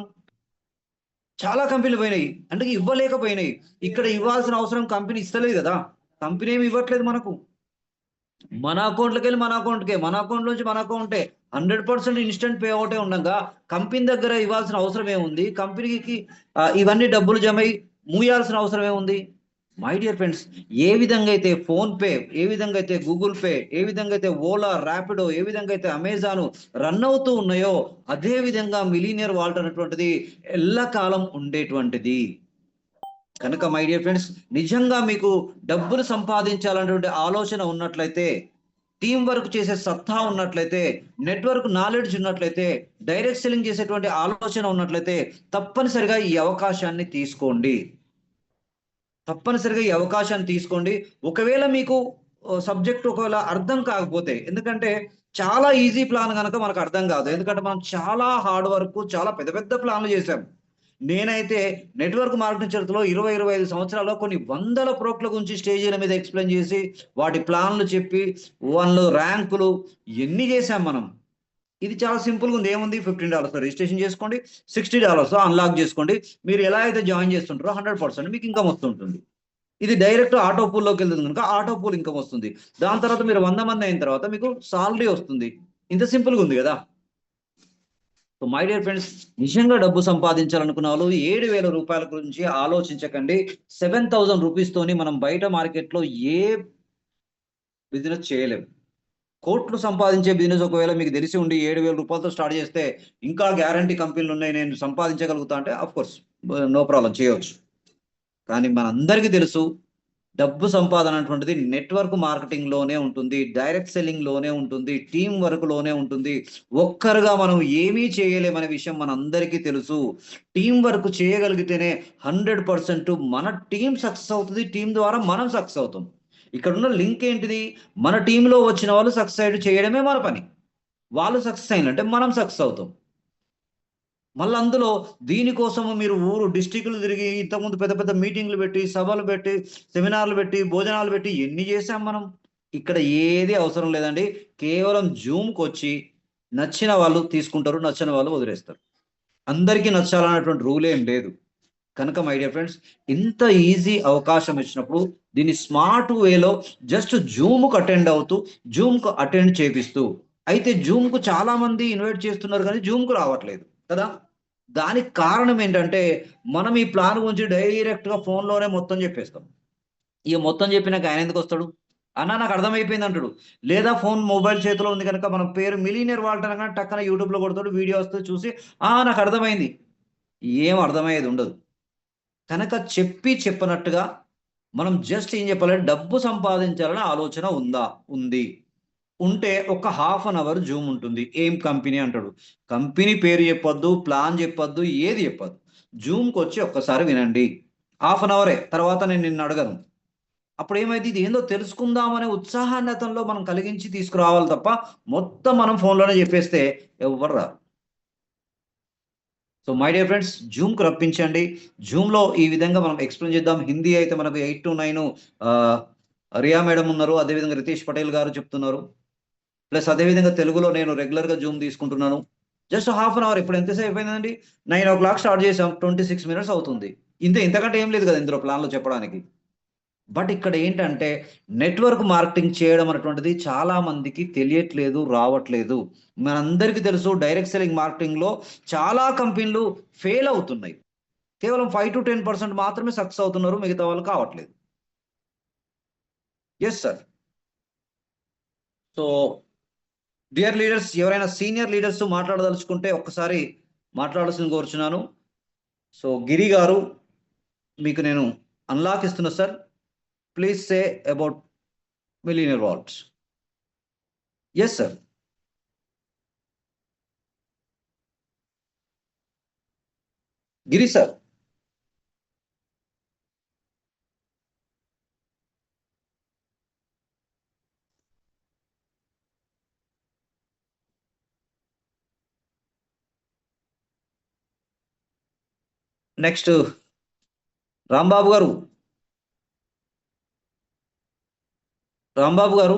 చాలా కంపెనీలు పోయినాయి అంటే ఇవ్వలేకపోయినాయి. ఇక్కడ ఇవ్వాల్సిన అవసరం కంపెనీ ఇస్తలేదు కదా. కంపెనీ ఏమి ఇవ్వట్లేదు మనకు. మన అకౌంట్లోకి వెళ్ళి మన అకౌంట్ నుంచి మన అకౌంటే 100% ఇన్స్టెంట్ పే అవుటే ఉండగా కంపెనీ దగ్గర ఇవ్వాల్సిన అవసరం ఏముంది? కంపెనీకి ఇవన్నీ డబ్బులు జమ అయి మూయాల్సిన అవసరం ఏముంది? మై డియర్ ఫ్రెండ్స్, ఏ విధంగా అయితే ఫోన్ పే, ఏ విధంగా అయితే గూగుల్ పే, ఏ విధంగా అయితే ఓలా, ర్యాపిడో, ఏ విధంగా అయితే అమెజాన్ రన్ అవుతూ ఉన్నాయో అదే విధంగా మిలీనియర్ వాల్ట్ అనేటువంటిది ఎల్లకాలం ఉండేటువంటిది. కనుక మై డియర్ ఫ్రెండ్స్, నిజంగా మీకు డబ్బులు సంపాదించాలనేటువంటి ఆలోచన ఉన్నట్లయితే, టీం వర్క్ చేసే సత్తా ఉన్నట్లయితే, నెట్వర్క్ నాలెడ్జ్ ఉన్నట్లయితే, డైరెక్ట్ సెల్లింగ్ చేసేటువంటి ఆలోచన ఉన్నట్లయితే తప్పనిసరిగా ఈ అవకాశాన్ని తీసుకోండి. తప్పనిసరిగా ఈ అవకాశాన్ని తీసుకోండి. ఒకవేళ మీకు సబ్జెక్ట్ ఒకవేళ అర్థం కాకపోతే, ఎందుకంటే చాలా ఈజీ ప్లాన్ కనుక మనకు అర్థం కాదు. ఎందుకంటే మనం చాలా హార్డ్ వర్క్, చాలా పెద్ద పెద్ద ప్లాన్లు చేశాం. నేనైతే నెట్వర్క్ మార్కెటింగ్ చరిత్రలో 20-25 సంవత్సరాల్లో కొన్ని వందల ప్రోడక్ట్ల గురించి స్టేజీల మీద ఎక్స్ప్లెయిన్ చేసి వాటి ప్లాన్లు చెప్పి వాళ్ళు ర్యాంకులు ఎన్ని చేశాం మనం. ఇది చాలా సింపుల్గా ఉంది. ఏముంది? $15 రిజిస్ట్రేషన్ చేసుకోండి, $60 అన్లాక్ చేసుకోండి. మీరు ఎలా అయితే జాయిన్ చేస్తుంటారో 100% మీకు ఇన్కమ్ వస్తుంటుంది. ఇది డైరెక్ట్ ఆటో పూల్లోకి వెళ్తుంది కనుక ఆటో పూల్ ఇన్కమ్ వస్తుంది. దాని తర్వాత మీరు 100 మంది అయిన తర్వాత మీకు సాలరీ వస్తుంది. ఇంత సింపుల్గా ఉంది కదా. సో మై డియర్ ఫ్రెండ్స్, నిజంగా డబ్బు సంపాదించాలనుకున్న వాళ్ళు 7,000 రూపాయల గురించి ఆలోచించకండి. 7,000 రూపీస్ తోని మనం బయట మార్కెట్లో ఏ బిజినెస్ చేయలేము. కోట్లు సంపాదించే బిజినెస్ ఒకవేళ మీకు తెలిసి ఉండి 7,000 రూపాయలతో స్టార్ట్ చేస్తే ఇంకా గ్యారంటీ కంపెనీలు ఉన్నాయి నేను సంపాదించగలుగుతా అంటే ఆఫ్ కోర్స్ నో ప్రాబ్లం చేయవచ్చు. కానీ మనందరికీ తెలుసు డబ్బు సంపాదన అటువంటిది నెట్వర్క్ మార్కెటింగ్ లోనే ఉంటుంది, డైరెక్ట్ సెల్లింగ్ లోనే ఉంటుంది, టీం వర్క్ లోనే ఉంటుంది. ఒక్కరుగా మనం ఏమీ చేయలేమనే విషయం మనందరికీ తెలుసు. టీం వర్క్ చేయగలిగితేనే 100% మన టీం సక్సెస్ అవుతుంది, టీం ద్వారా మనం సక్సెస్ అవుతాం. ఇక్కడ ఉన్న లింక్ ఏంటిది? మన టీంలో వచ్చిన వాళ్ళు సక్సెస్ చేయడమే మన పని. వాళ్ళు సక్సెస్ అయినంటే మనం సక్సెస్ అవుతాం. మళ్ళీ అందులో దీనికోసము మీరు ఊరు డిస్టిక్లు తిరిగి ఇంతకుముందు పెద్ద పెద్ద మీటింగ్లు పెట్టి, సభలు పెట్టి, సెమినార్లు పెట్టి, భోజనాలు పెట్టి ఎన్ని చేశాం మనం. ఇక్కడ ఏది అవసరం లేదండి. కేవలం జూమ్కి వచ్చి నచ్చిన వాళ్ళు తీసుకుంటారు, నచ్చిన వాళ్ళు వదిలేస్తారు. అందరికీ నచ్చాలన్నటువంటి రూల్ ఏం లేదు. కనుక మై డియర్ ఫ్రెండ్స్, ఇంత ఈజీ అవకాశం ఇచ్చినప్పుడు దీన్ని స్మార్ట్ వేలో జస్ట్ జూమ్కు అటెండ్ అవుతూ, జూమ్కు అటెండ్ చేపిస్తూ, అయితే జూమ్కు చాలా మంది ఇన్వైట్ చేస్తున్నారు కానీ జూమ్కు రావట్లేదు కదా. దానికి కారణం ఏంటంటే మనం ఈ ప్లాన్ గురించి డైరెక్ట్గా ఫోన్లోనే మొత్తం చెప్పేస్తాం. ఇక మొత్తం చెప్పినాక ఆయన ఎందుకు వస్తాడు? అన్న నాకు అర్థమైపోయింది అంటాడు. లేదా ఫోన్ మొబైల్ చేతిలో ఉంది కనుక మనం పేరు మిలీనియర్ వాల్ట్ అనగానే టక్కన యూట్యూబ్లో కొడతాడు, వీడియో వస్తే చూసి నాకు అర్థమైంది. ఏం అర్థమయ్యేది ఉండదు. కనుక చెప్పనట్టుగా మనం జస్ట్ ఏం చెప్పాలంటే డబ్బు సంపాదించాలనే ఆలోచన ఉంది. ఉంటే ఒక హాఫ్ అన్ అవర్ జూమ్ ఉంటుంది. ఏం కంపెనీ అంటాడు. కంపెనీ పేరు చెప్పొద్దు, ప్లాన్ చెప్పొద్దు, ఏది చెప్పొద్దు. జూమ్కి వచ్చి ఒక్కసారి వినండి. హాఫ్ అన్ అవరే, తర్వాత నేను నిన్ను అడగను. అప్పుడు ఏమైంది, ఇది ఏందో తెలుసుకుందామనే ఉత్సాహాన్ని అతనిలో మనం కలిగించి తీసుకురావాలి తప్ప మొత్తం మనం ఫోన్లోనే చెప్పేస్తే ఎవ్వరు రారు. సో మై డియర్ ఫ్రెండ్స్, జూమ్కి రప్పించండి. జూమ్లో ఈ విధంగా మనం ఎక్స్ప్లెయిన్ చేద్దాం. హిందీ అయితే మనకు 8 to 9 రియా మేడం ఉన్నారు, అదేవిధంగా రితేష్ పటేల్ గారు చెప్తున్నారు. ప్లస్ అదేవిధంగా తెలుగులో నేను రెగ్యులర్గా జూమ్ తీసుకుంటున్నాను. Just half an hour. ఇప్పుడు ఎంతసేపు అయిపోయిందండి? 9 o'clock స్టార్ట్ చేసాం, 26 minutes అవుతుంది. ఇంతకంటే ఏం లేదు కదా ఇందులో ప్లాన్లో చెప్పడానికి. బట్ ఇక్కడ ఏంటంటే నెట్వర్క్ మార్కెటింగ్ చేయడం అనేటువంటిది చాలా మందికి తెలియట్లేదు, రావట్లేదు. మనందరికీ తెలుసు డైరెక్ట్ సెల్లింగ్ మార్కెటింగ్లో చాలా కంపెనీలు ఫెయిల్ అవుతున్నాయి. కేవలం 5 to 10% మాత్రమే సక్సెస్ అవుతున్నారు, మిగతా వాళ్ళు కావట్లేదు. Yes sir. So dear leaders, ఎవరైనా సీనియర్ లీడర్స్ మాట్లాడదలుచుకుంటే ఒక్కసారి మాట్లాడాల్సింది కోరుచున్నాను. సో గిరి గారు, మీకు నేను అన్లాక్ ఇస్తున్నా sir. Please say about millionaire vaults. Yes sir. Giri sir. Next Rambabu garu. Rambabu గారు.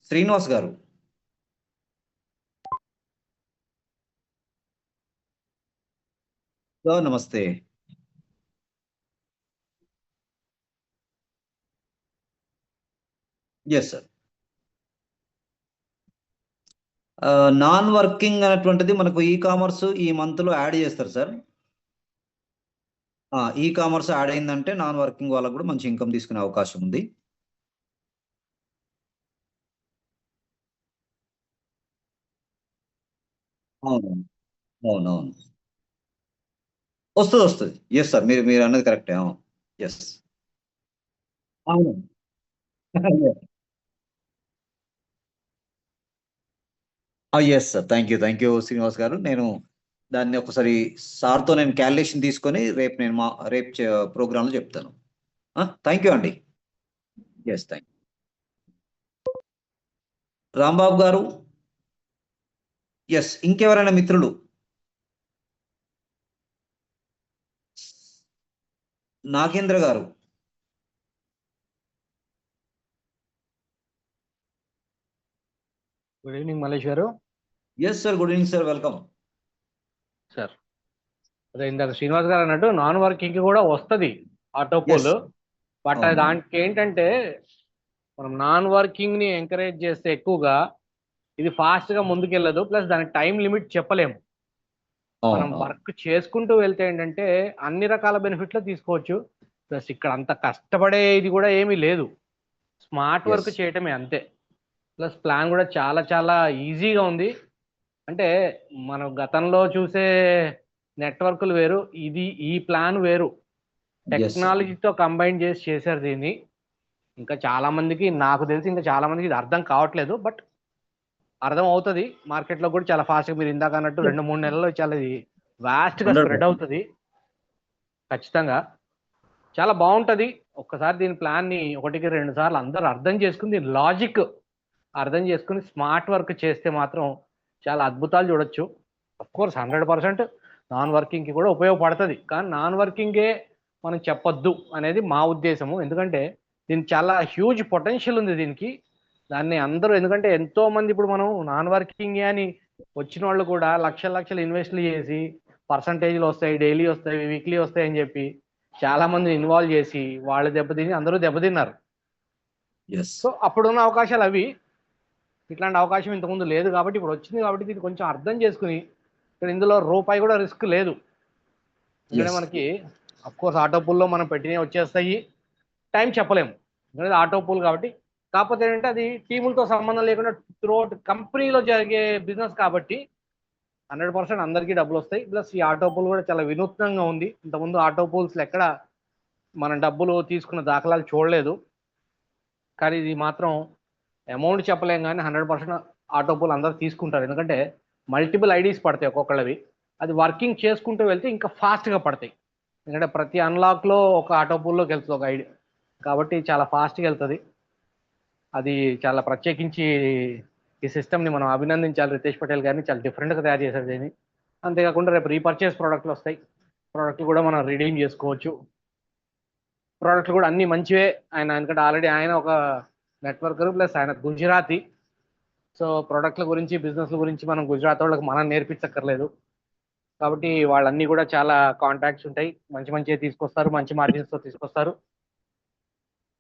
శ్రీనివాస్ గారు. నమస్తే. Yes sir. నాన్ వర్కింగ్ అనేటువంటిది మనకు ఈ కామర్స్ ఈ మంత్లో యాడ్ చేస్తారు సార్. ఈ కామర్స్ యాడ్ అయిందంటే నాన్ వర్కింగ్ వాళ్ళకు కూడా మంచి ఇన్కమ్ తీసుకునే అవకాశం ఉంది. అవును, అవునవును. వస్తుంది. ఎస్ సార్, మీరు మీరు అన్నది కరెక్టే. అవును. ఎస్. అవును. Yes sir. Thank you Srinivas garu. నేను దాన్ని ఒకసారి సార్తో నేను క్యాలిక్యులేషన్ తీసుకొని రేపు నేను రేపు ప్రోగ్రాంలో చెప్తాను. థ్యాంక్ యూ అండి. Yes, thank you. రాంబాబు గారు. ఎస్, ఇంకెవరైనా మిత్రులు? నాగేంద్ర గారు. Good evening Mallesh garu. Yes sir, good evening sir, welcome sir. అదే ఇందాక శ్రీనివాస్ గారు అన్నట్టు నాన్ వర్కింగ్ కూడా వస్తుంది ఆటోపోల్. బట్ దానికి ఏంటంటే మనం నాన్ వర్కింగ్ ని ఎంకరేజ్ చేస్తే ఎక్కువగా ఇది ఫాస్ట్ గా ముందుకెళ్ళదు. ప్లస్ దానికి టైం లిమిట్ చెప్పలేము. మనం వర్క్ చేసుకుంటూ వెళ్తే ఏంటంటే అన్ని రకాల బెనిఫిట్లు తీసుకోవచ్చు. ప్లస్ ఇక్కడ అంత కష్టపడేది కూడా ఏమీ లేదు, స్మార్ట్ వర్క్ Yes. చేయటమే అంతే. ప్లస్ ప్లాన్ కూడా చాలా చాలా ఈజీగా ఉంది. అంటే మనం గతంలో చూసే నెట్వర్క్లు వేరు, ఇది ఈ ప్లాన్ వేరు. Yes, sir. టెక్నాలజీతో కంబైన్ చేసి చేశారు దీన్ని. ఇంకా చాలా మందికి, నాకు తెలిసి ఇంకా చాలా మందికి ఇది అర్థం కావట్లేదు, బట్ అర్థం అవుతుంది. మార్కెట్లో కూడా చాలా ఫాస్ట్గా, మీరు ఇందాక అన్నట్టు 2-3 నెలల్లో చాలా వాస్ట్గా 100%. స్ప్రెడ్ అవుతుంది ఖచ్చితంగా. చాలా బాగుంటుంది. ఒక్కసారి దీని ప్లాన్ని 1-2 సార్లు అందరూ అర్థం చేసుకుని, దీని లాజిక్ అర్థం చేసుకుని స్మార్ట్ వర్క్ చేస్తే మాత్రం చాలా అద్భుతాలు చూడొచ్చు. కోర్స్ 100% నాన్ వర్కింగ్కి కూడా ఉపయోగపడుతుంది, కానీ నాన్ వర్కింగే మనం చెప్పొద్దు అనేది మా ఉద్దేశము. ఎందుకంటే దీనికి చాలా హ్యూజ్ పొటెన్షియల్ ఉంది దీనికి. దాన్ని అందరూ, ఎందుకంటే ఎంతో మంది ఇప్పుడు మనం నాన్ వర్కింగ్ అని వచ్చిన వాళ్ళు కూడా లక్షలు ఇన్వెస్ట్లు చేసి పర్సంటేజ్లు వస్తాయి, డైలీ వస్తాయి, వీక్లీ వస్తాయి అని చెప్పి చాలా మంది ఇన్వాల్వ్ చేసి వాళ్ళు దెబ్బతిని అందరూ దెబ్బతిన్నారు. Yes. సో అప్పుడున్న అవకాశాలు అవి. ఇట్లాంటి అవకాశం ఇంతకుముందు లేదు కాబట్టి ఇప్పుడు వచ్చింది, కాబట్టి దీన్ని కొంచెం అర్థం చేసుకుని, ఇక్కడ ఇందులో రూపాయి కూడా రిస్క్ లేదు. ఎందుకంటే Yes. మనకి అఫ్కోర్స్ ఆటో పూల్లో మనం పెట్టినవి వచ్చేస్తాయి, టైం చెప్పలేము ఎందుకంటే ఆటో పూల్ కాబట్టి. కాకపోతే ఏంటంటే అది టీములతో సంబంధం లేకుండా త్రూఅవుట్ కంపెనీలో జరిగే బిజినెస్ కాబట్టి 100% అందరికీ డబ్బులు వస్తాయి. ప్లస్ ఈ ఆటో పూల్ కూడా చాలా వినూత్నంగా ఉంది. ఇంతకుముందు ఆటో పూల్స్లో ఎక్కడ మనం డబ్బులు తీసుకున్న దాఖలాలు చూడలేదు, కానీ ఇది మాత్రం అమౌంట్ చెప్పలేం కానీ 100% ఆటో పూల్ అందరూ తీసుకుంటారు. ఎందుకంటే మల్టిపుల్ ఐడీస్ పడతాయి ఒక్కొక్కళ్ళవి, అది వర్కింగ్ చేసుకుంటూ వెళ్తే ఇంకా ఫాస్ట్గా పడతాయి. ఎందుకంటే ప్రతి అన్లాక్లో ఒక ఆటో పూల్లోకి వెళ్తుంది ఒక ఐడి, కాబట్టి చాలా ఫాస్ట్గా వెళ్తుంది. అది చాలా ప్రత్యేకించి ఈ సిస్టమ్ని మనం అభినందించాలి. రితేష్ పటేల్ గారిని చాలా డిఫరెంట్గా తయారు చేశారు దీన్ని. అంతేకాకుండా రేపు రీపర్చేస్ ప్రోడక్ట్లు వస్తాయి, ప్రోడక్ట్లు కూడా మనం రిడీమ్ చేసుకోవచ్చు. ప్రోడక్ట్లు కూడా అన్నీ మంచివే. ఆయన ఎందుకంటే ఆల్రెడీ ఆయన ఒక నెట్వర్కర్, ప్లస్ ఆయన గుజరాతీ. సో ప్రోడక్ట్ల గురించి, బిజినెస్ల గురించి మనం గుజరాత్ వాళ్ళకి మనం నేర్పించక్కర్లేదు. కాబట్టి వాళ్ళన్నీ కూడా చాలా కాంటాక్ట్స్ ఉంటాయి, మంచిగా తీసుకొస్తారు, మంచి మార్జిన్స్తో తీసుకొస్తారు.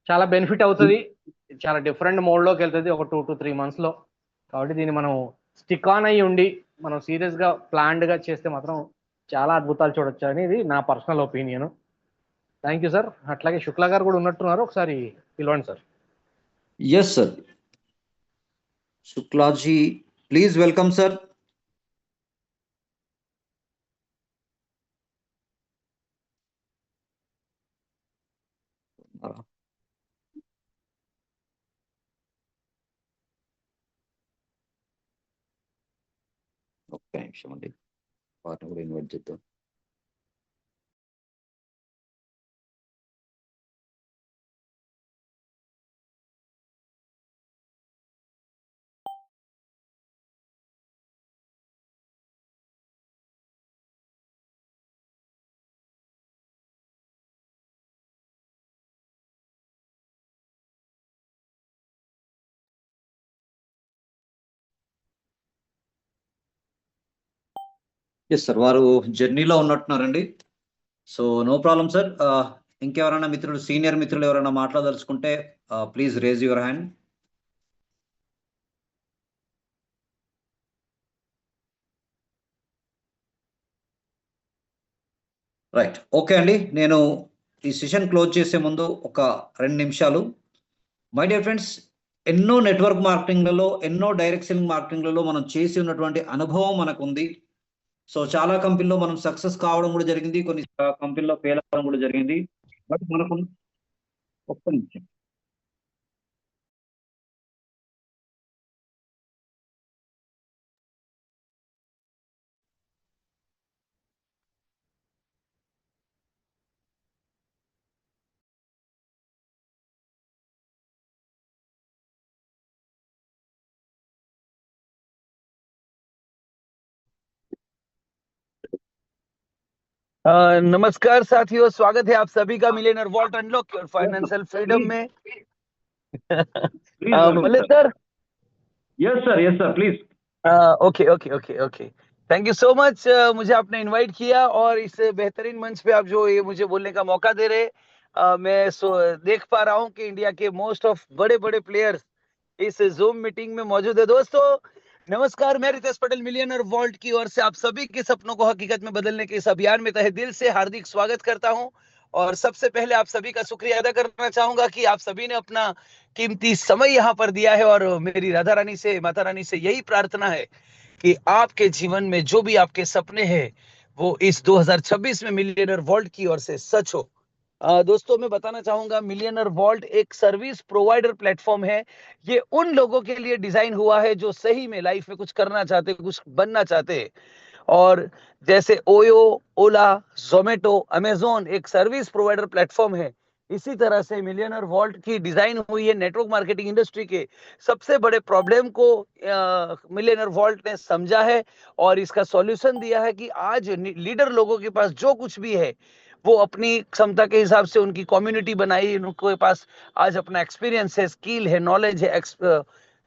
చాలా బెనిఫిట్ అవుతుంది. చాలా డిఫరెంట్ మోడ్లోకి వెళ్తుంది ఒక 2 to 3 monthsలో. కాబట్టి దీన్ని మనం స్టిక్ ఆన్ అయ్యి ఉండి మనం సీరియస్గా ప్లాన్డ్గా చేస్తే మాత్రం చాలా అద్భుతాలు చూడొచ్చు అనేది నా personal opinion. Thank you sir. అట్లాగే శుక్లా గారు కూడా ఉన్నట్టున్నారు, ఒకసారి పిలవండి sir. Yes, sir. Shuklaji, please welcome, sir. ఒక్క నిమిషం అండి, వాటిని కూడా ఇన్వైట్ చేద్దాం. ఎస్ సార్, వారు జర్నీలో ఉన్నట్టున్నారండి. So no problem sir. ఇంకెవరైనా మిత్రులు, సీనియర్ మిత్రులు ఎవరైనా మాట్లాడదలుచుకుంటే please raise your hand. Right, okay అండి. నేను ఈ సెషన్ క్లోజ్ చేసే ముందు ఒక 2 నిమిషాలు, మై డియర్ ఫ్రెండ్స్, ఎన్నో నెట్వర్క్ మార్కెటింగ్లలో, ఎన్నో డైరెక్ట్ సెల్లింగ్ మార్కెటింగ్లలో మనం చేసి ఉన్నటువంటి అనుభవం మనకు ఉంది. సో చాలా కంపెనీలో మనం సక్సెస్ కావడం కూడా జరిగింది, కొన్ని కంపెనీలో ఫెయిల్ అవ్వడం కూడా జరిగింది. బట్ మనకు ఒక్క నిమిషం, नमस्कार साथियों, स्वागत है आप सभी का millionaire vault unlock your financial freedom में। Malik sir, yes sir please. Okay okay okay okay, thank you so much. मुझे आपने इनवाइट किया और इस बेहतरीन मंच पे आप जो ये मुझे बोलने का मौका दे रहे, मैं देख पा रहा हूँ कि इंडिया के मोस्ट ऑफ बड़े बड़े प्लेयर्स इस जूम मीटिंग में मौजूद है। दोस्तों, नमस्कार, मैं रितेश पटेल मिलियनर वॉल्ट की ओर से आप सभी के सपनों को हकीकत में बदलने के इस अभियान में तहे दिल से हार्दिक स्वागत करता हूं। और सबसे पहले आप सभी का शुक्रिया अदा करना चाहूंगा कि आप सभी ने अपना कीमती समय यहाँ पर दिया है। और मेरी राधा रानी से, माता रानी से यही प्रार्थना है कि आपके जीवन में जो भी आपके सपने हैं वो इस 2026 में मिलियनर वॉल्ट की ओर से सच हो। दोस्तों, मैं बताना चाहूंगा, मिलियनर वॉल्ट एक सर्विस प्रोवाइडर प्लेटफॉर्म है। ये उन लोगों के लिए डिजाइन हुआ है जो सही में लाइफ में कुछ करना चाहते हैं, कुछ बनना चाहते हैं। और जैसे ओयो, ओला, जोमेटो, अमेजोन एक सर्विस प्रोवाइडर प्लेटफॉर्म है, इसी तरह से मिलियनर वॉल्ट की डिजाइन हुई है नेटवर्क मार्केटिंग इंडस्ट्री के सबसे बड़े प्रॉब्लम को मिलियनर वॉल्ट ने समझा है और इसका सॉल्यूशन दिया है कि आज लीडर लोगों के पास जो कुछ भी है वो अपनी क्षमता के हिसाब से उनकी कम्युनिटी बनाई, उनके पास आज अपना एक्सपीरियंस है, स्किल है, नॉलेज है,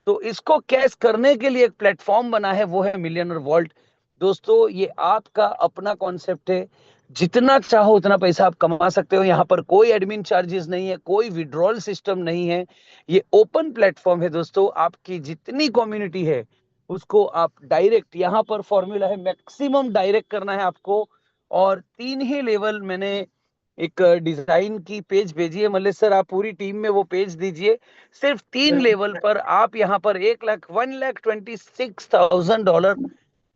तो इसको कैश करने के लिए एक प्लेटफॉर्म बना है, वो है मिलियनर वॉल्ट। दोस्तों, ये आपका अपना कॉन्सेप्ट है, जितना चाहो उतना पैसा आप कमा सकते हो। यहाँ पर कोई एडमिन चार्जेस नहीं है, कोई विड्रॉल सिस्टम नहीं है, ये ओपन प्लेटफॉर्म है। दोस्तों, आपकी जितनी कम्युनिटी है उसको आप डायरेक्ट, यहाँ पर फॉर्मूला है मैक्सिमम डायरेक्ट करना है आपको। और 3 ही लेवल मैंने एक डिजाइन की पेज भेजी है। मल्लेश सर, आप पूरी टीम में वो पेज दीजिए। सिर्फ 3 लेवल पर आप यहाँ पर $1,26,000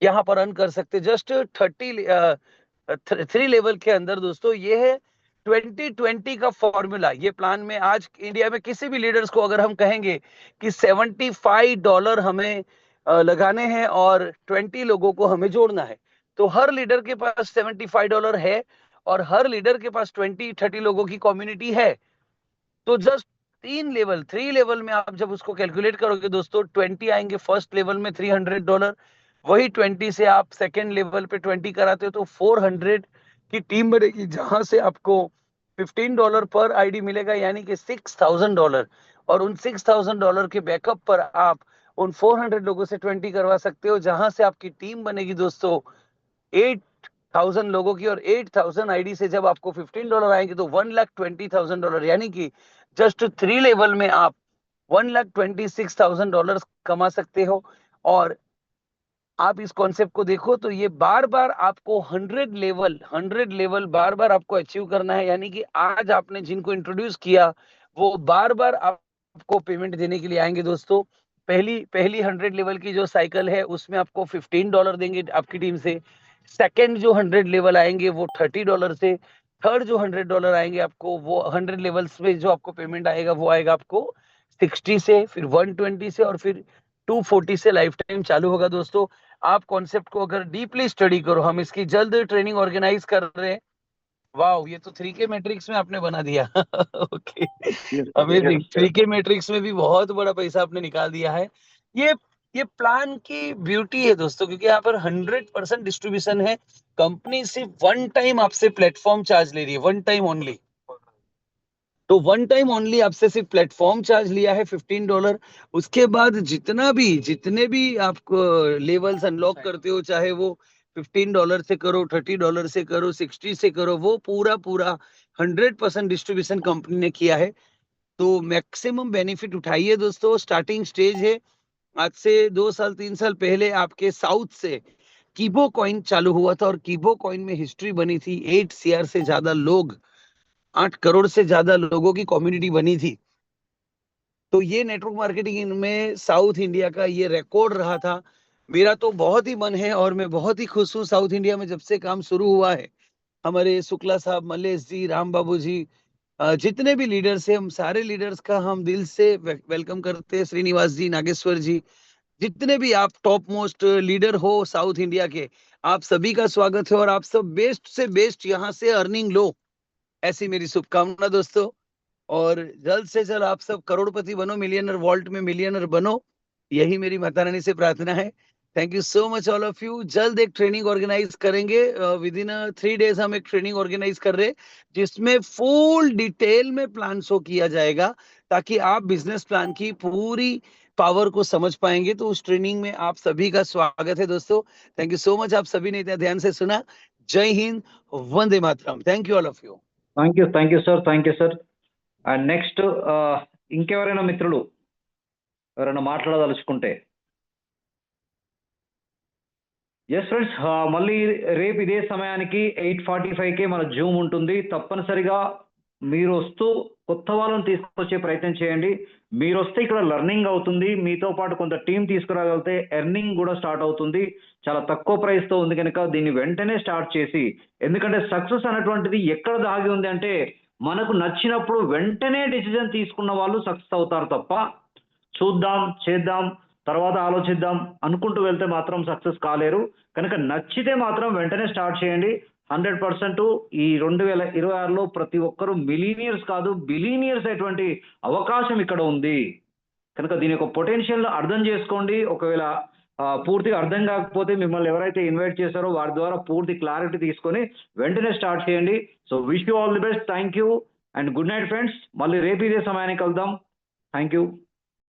यहाँ पर अर्न कर सकते, जस्ट 3 लेवल के अंदर। दोस्तों, ये है 2020 का फॉर्मूला। ये प्लान में आज इंडिया में किसी भी लीडर्स को अगर हम कहेंगे कि $75 हमें लगाने हैं और 20 लोगों को हमें जोड़ना है, तो हर लीडर के पास $75 है और हर लीडर के पास 20-30 लोगों की कम्युनिटी है। तो जस्ट 3 लेवल में आप जब उसको कैलकुलेट करोगे दोस्तों, 20 आएंगे फर्स्ट लेवल में $300, वही 20 से आप सेकेंड लेवल पे 20 कराते हो तो 400 की टीम बनेगी, जहां से आपको $15 पर आईडी मिलेगा, यानी कि $6,000। और उन $6,000 के बैकअप पर आप उन 400 लोगों से 20 करवा सकते हो, जहां से आपकी टीम बनेगी दोस्तों 8,000 लोगों की। और 8,000 आईडी से जब आपको $15 आएंगे तो $1,20,000, यानी कि जस्ट 3 लेवल में आप $1,26,000 कमा सकते हो। और आप इस कॉन्सेप्ट को देखो तो ये बार बार आपको 100 लेवल बार बार आपको अचीव करना है, यानी कि आज आपने जिनको इंट्रोड्यूस किया वो बार बार आपको पेमेंट देने के लिए आएंगे। दोस्तों, पहली 100 लेवल की जो साइकिल है उसमें आपको $15 देंगे आपकी टीम से। सेकंड जो 100 लेवल आएंगे वो $30 से। थर्ड जो $100 आएंगे आपको, वो 100 लेवल्स में जो आपको पेमेंट आएगा वो आएगा आपको 60 से, फिर 120 से, और फिर 240 से लाइफ टाइम चालू होगा। दोस्तों, आप कॉन्सेप्ट को अगर डीपली स्टडी करो, हम इसकी जल्द ट्रेनिंग ऑर्गेनाइज कर रहे हैं। वाह, ये तो 3K मैट्रिक्स में आपने बना दिया। Okay, amazing. 3K मैट्रिक्स में भी बहुत बड़ा पैसा आपने निकाल दिया है। ये ये प्लान की ब्यूटी है दोस्तों, क्योंकि यहाँ पर 100% डिस्ट्रीब्यूशन है। कंपनी सिर्फ 1 टाइम आपसे प्लेटफॉर्म चार्ज ले रही है, 1 टाइम ओनली। तो 1 टाइम ओनली आपसे सिर्फ प्लेटफॉर्म चार्ज लिया है $15। उसके बाद जितने भी आप लेवल्स अनलॉक करते हो, चाहे वो $15 से करो, $30 से करो, 60 से करो, वो पूरा 100% डिस्ट्रीब्यूशन कंपनी ने किया है। तो मैक्सिमम बेनिफिट उठाइए दोस्तों, स्टार्टिंग स्टेज है। आज से 2 साल 3 साल पहले आपके साउथ से कीबो कॉइन चालू हुआ था और कीबो कॉइन में हिस्ट्री बनी थी। 8 CR से ज्यादा लोग, 8 करोड़ से ज्यादा लोगों की कम्युनिटी बनी थी। तो ये नेटवर्क मार्केटिंग में साउथ इंडिया का ये रिकॉर्ड रहा था। मेरा तो बहुत ही मन है और मैं बहुत ही खुश हूँ साउथ इंडिया में जब से काम शुरू हुआ है। हमारे शुक्ला साहब, मल्लेश जी, राम बाबू जी, जितने भी लीडर्स हैं, हम सारे लीडर्स का हम दिल से वेलकम करते हैं। श्रीनिवास जी, नागेश्वर जी, जितने भी आप टॉप मोस्ट लीडर हो साउथ इंडिया के, आप सभी का स्वागत है। और आप सब बेस्ट से बेस्ट यहाँ से अर्निंग लो, ऐसी मेरी शुभकामना दोस्तों। और जल्द से जल्द आप सब करोड़पति बनो, मिलियनर वॉल्ट में मिलियनर बनो, यही मेरी माता रानी से प्रार्थना है। Thank you so much all of you. जल्द एक ट्रेनिंग ऑर्गेनाइज करेंगे, विद इन 3 डेज हम एक ट्रेनिंग ऑर्गेनाइज कर रहे हैं, जिसमें फुल डिटेल में प्लान शो किया जाएगा, ताकि आप बिजनेस प्लान की पूरी पावर को समझ पाएंगे। तो उस ट्रेनिंग में आप सभी का स्वागत है दोस्तों। थैंक यू सो मच, आप सभी ने इतना ध्यान से सुना। जय हिंद, वंदे मातरम। Thank you all of you. Thank you sir. And next ఇంకెవరైనా మిత్రులు ఎవరైనా మాట్లాడదలుచుకుంటే ఎస్ ఫ్రెండ్స్, మళ్ళీ రేపు ఇదే సమయానికి 8:45కే మన జూమ్ ఉంటుంది. తప్పనిసరిగా మీరు వస్తూ కొత్త వాళ్ళని తీసుకొచ్చే ప్రయత్నం చేయండి. మీరు వస్తే ఇక్కడ లెర్నింగ్ అవుతుంది, మీతో పాటు కొంత టీం తీసుకురాగలిగితే ఎర్నింగ్ కూడా స్టార్ట్ అవుతుంది. చాలా తక్కువ ప్రైస్తో ఉంది కనుక దీన్ని వెంటనే స్టార్ట్ చేసి, ఎందుకంటే సక్సెస్ అనేటువంటిది ఎక్కడ దాగి ఉంది అంటే మనకు నచ్చినప్పుడు వెంటనే డిసిజన్ తీసుకున్న వాళ్ళు సక్సెస్ అవుతారు తప్ప చూద్దాం, చేద్దాం, తర్వాత ఆలోచిద్దాం అనుకుంటూ వెళ్తే మాత్రం సక్సెస్ కాలేరు. కనుక నచ్చితే మాత్రం వెంటనే స్టార్ట్ చేయండి. 100% ఈ 2026లో ప్రతి ఒక్కరూ మిలీనియర్స్ కాదు బిలీనియర్స్ అటువంటి అవకాశం ఇక్కడ ఉంది. కనుక దీని యొక్క పొటెన్షియల్ అర్థం చేసుకోండి. ఒకవేళ పూర్తిగా అర్థం కాకపోతే మిమ్మల్ని ఎవరైతే ఇన్వైట్ చేశారో వారి ద్వారా పూర్తి క్లారిటీ తీసుకొని వెంటనే స్టార్ట్ చేయండి. So wish you all the best. Thank you and good night friends. మళ్ళీ రేపు ఇదే సమయానికి కలుద్దాం. Thank you.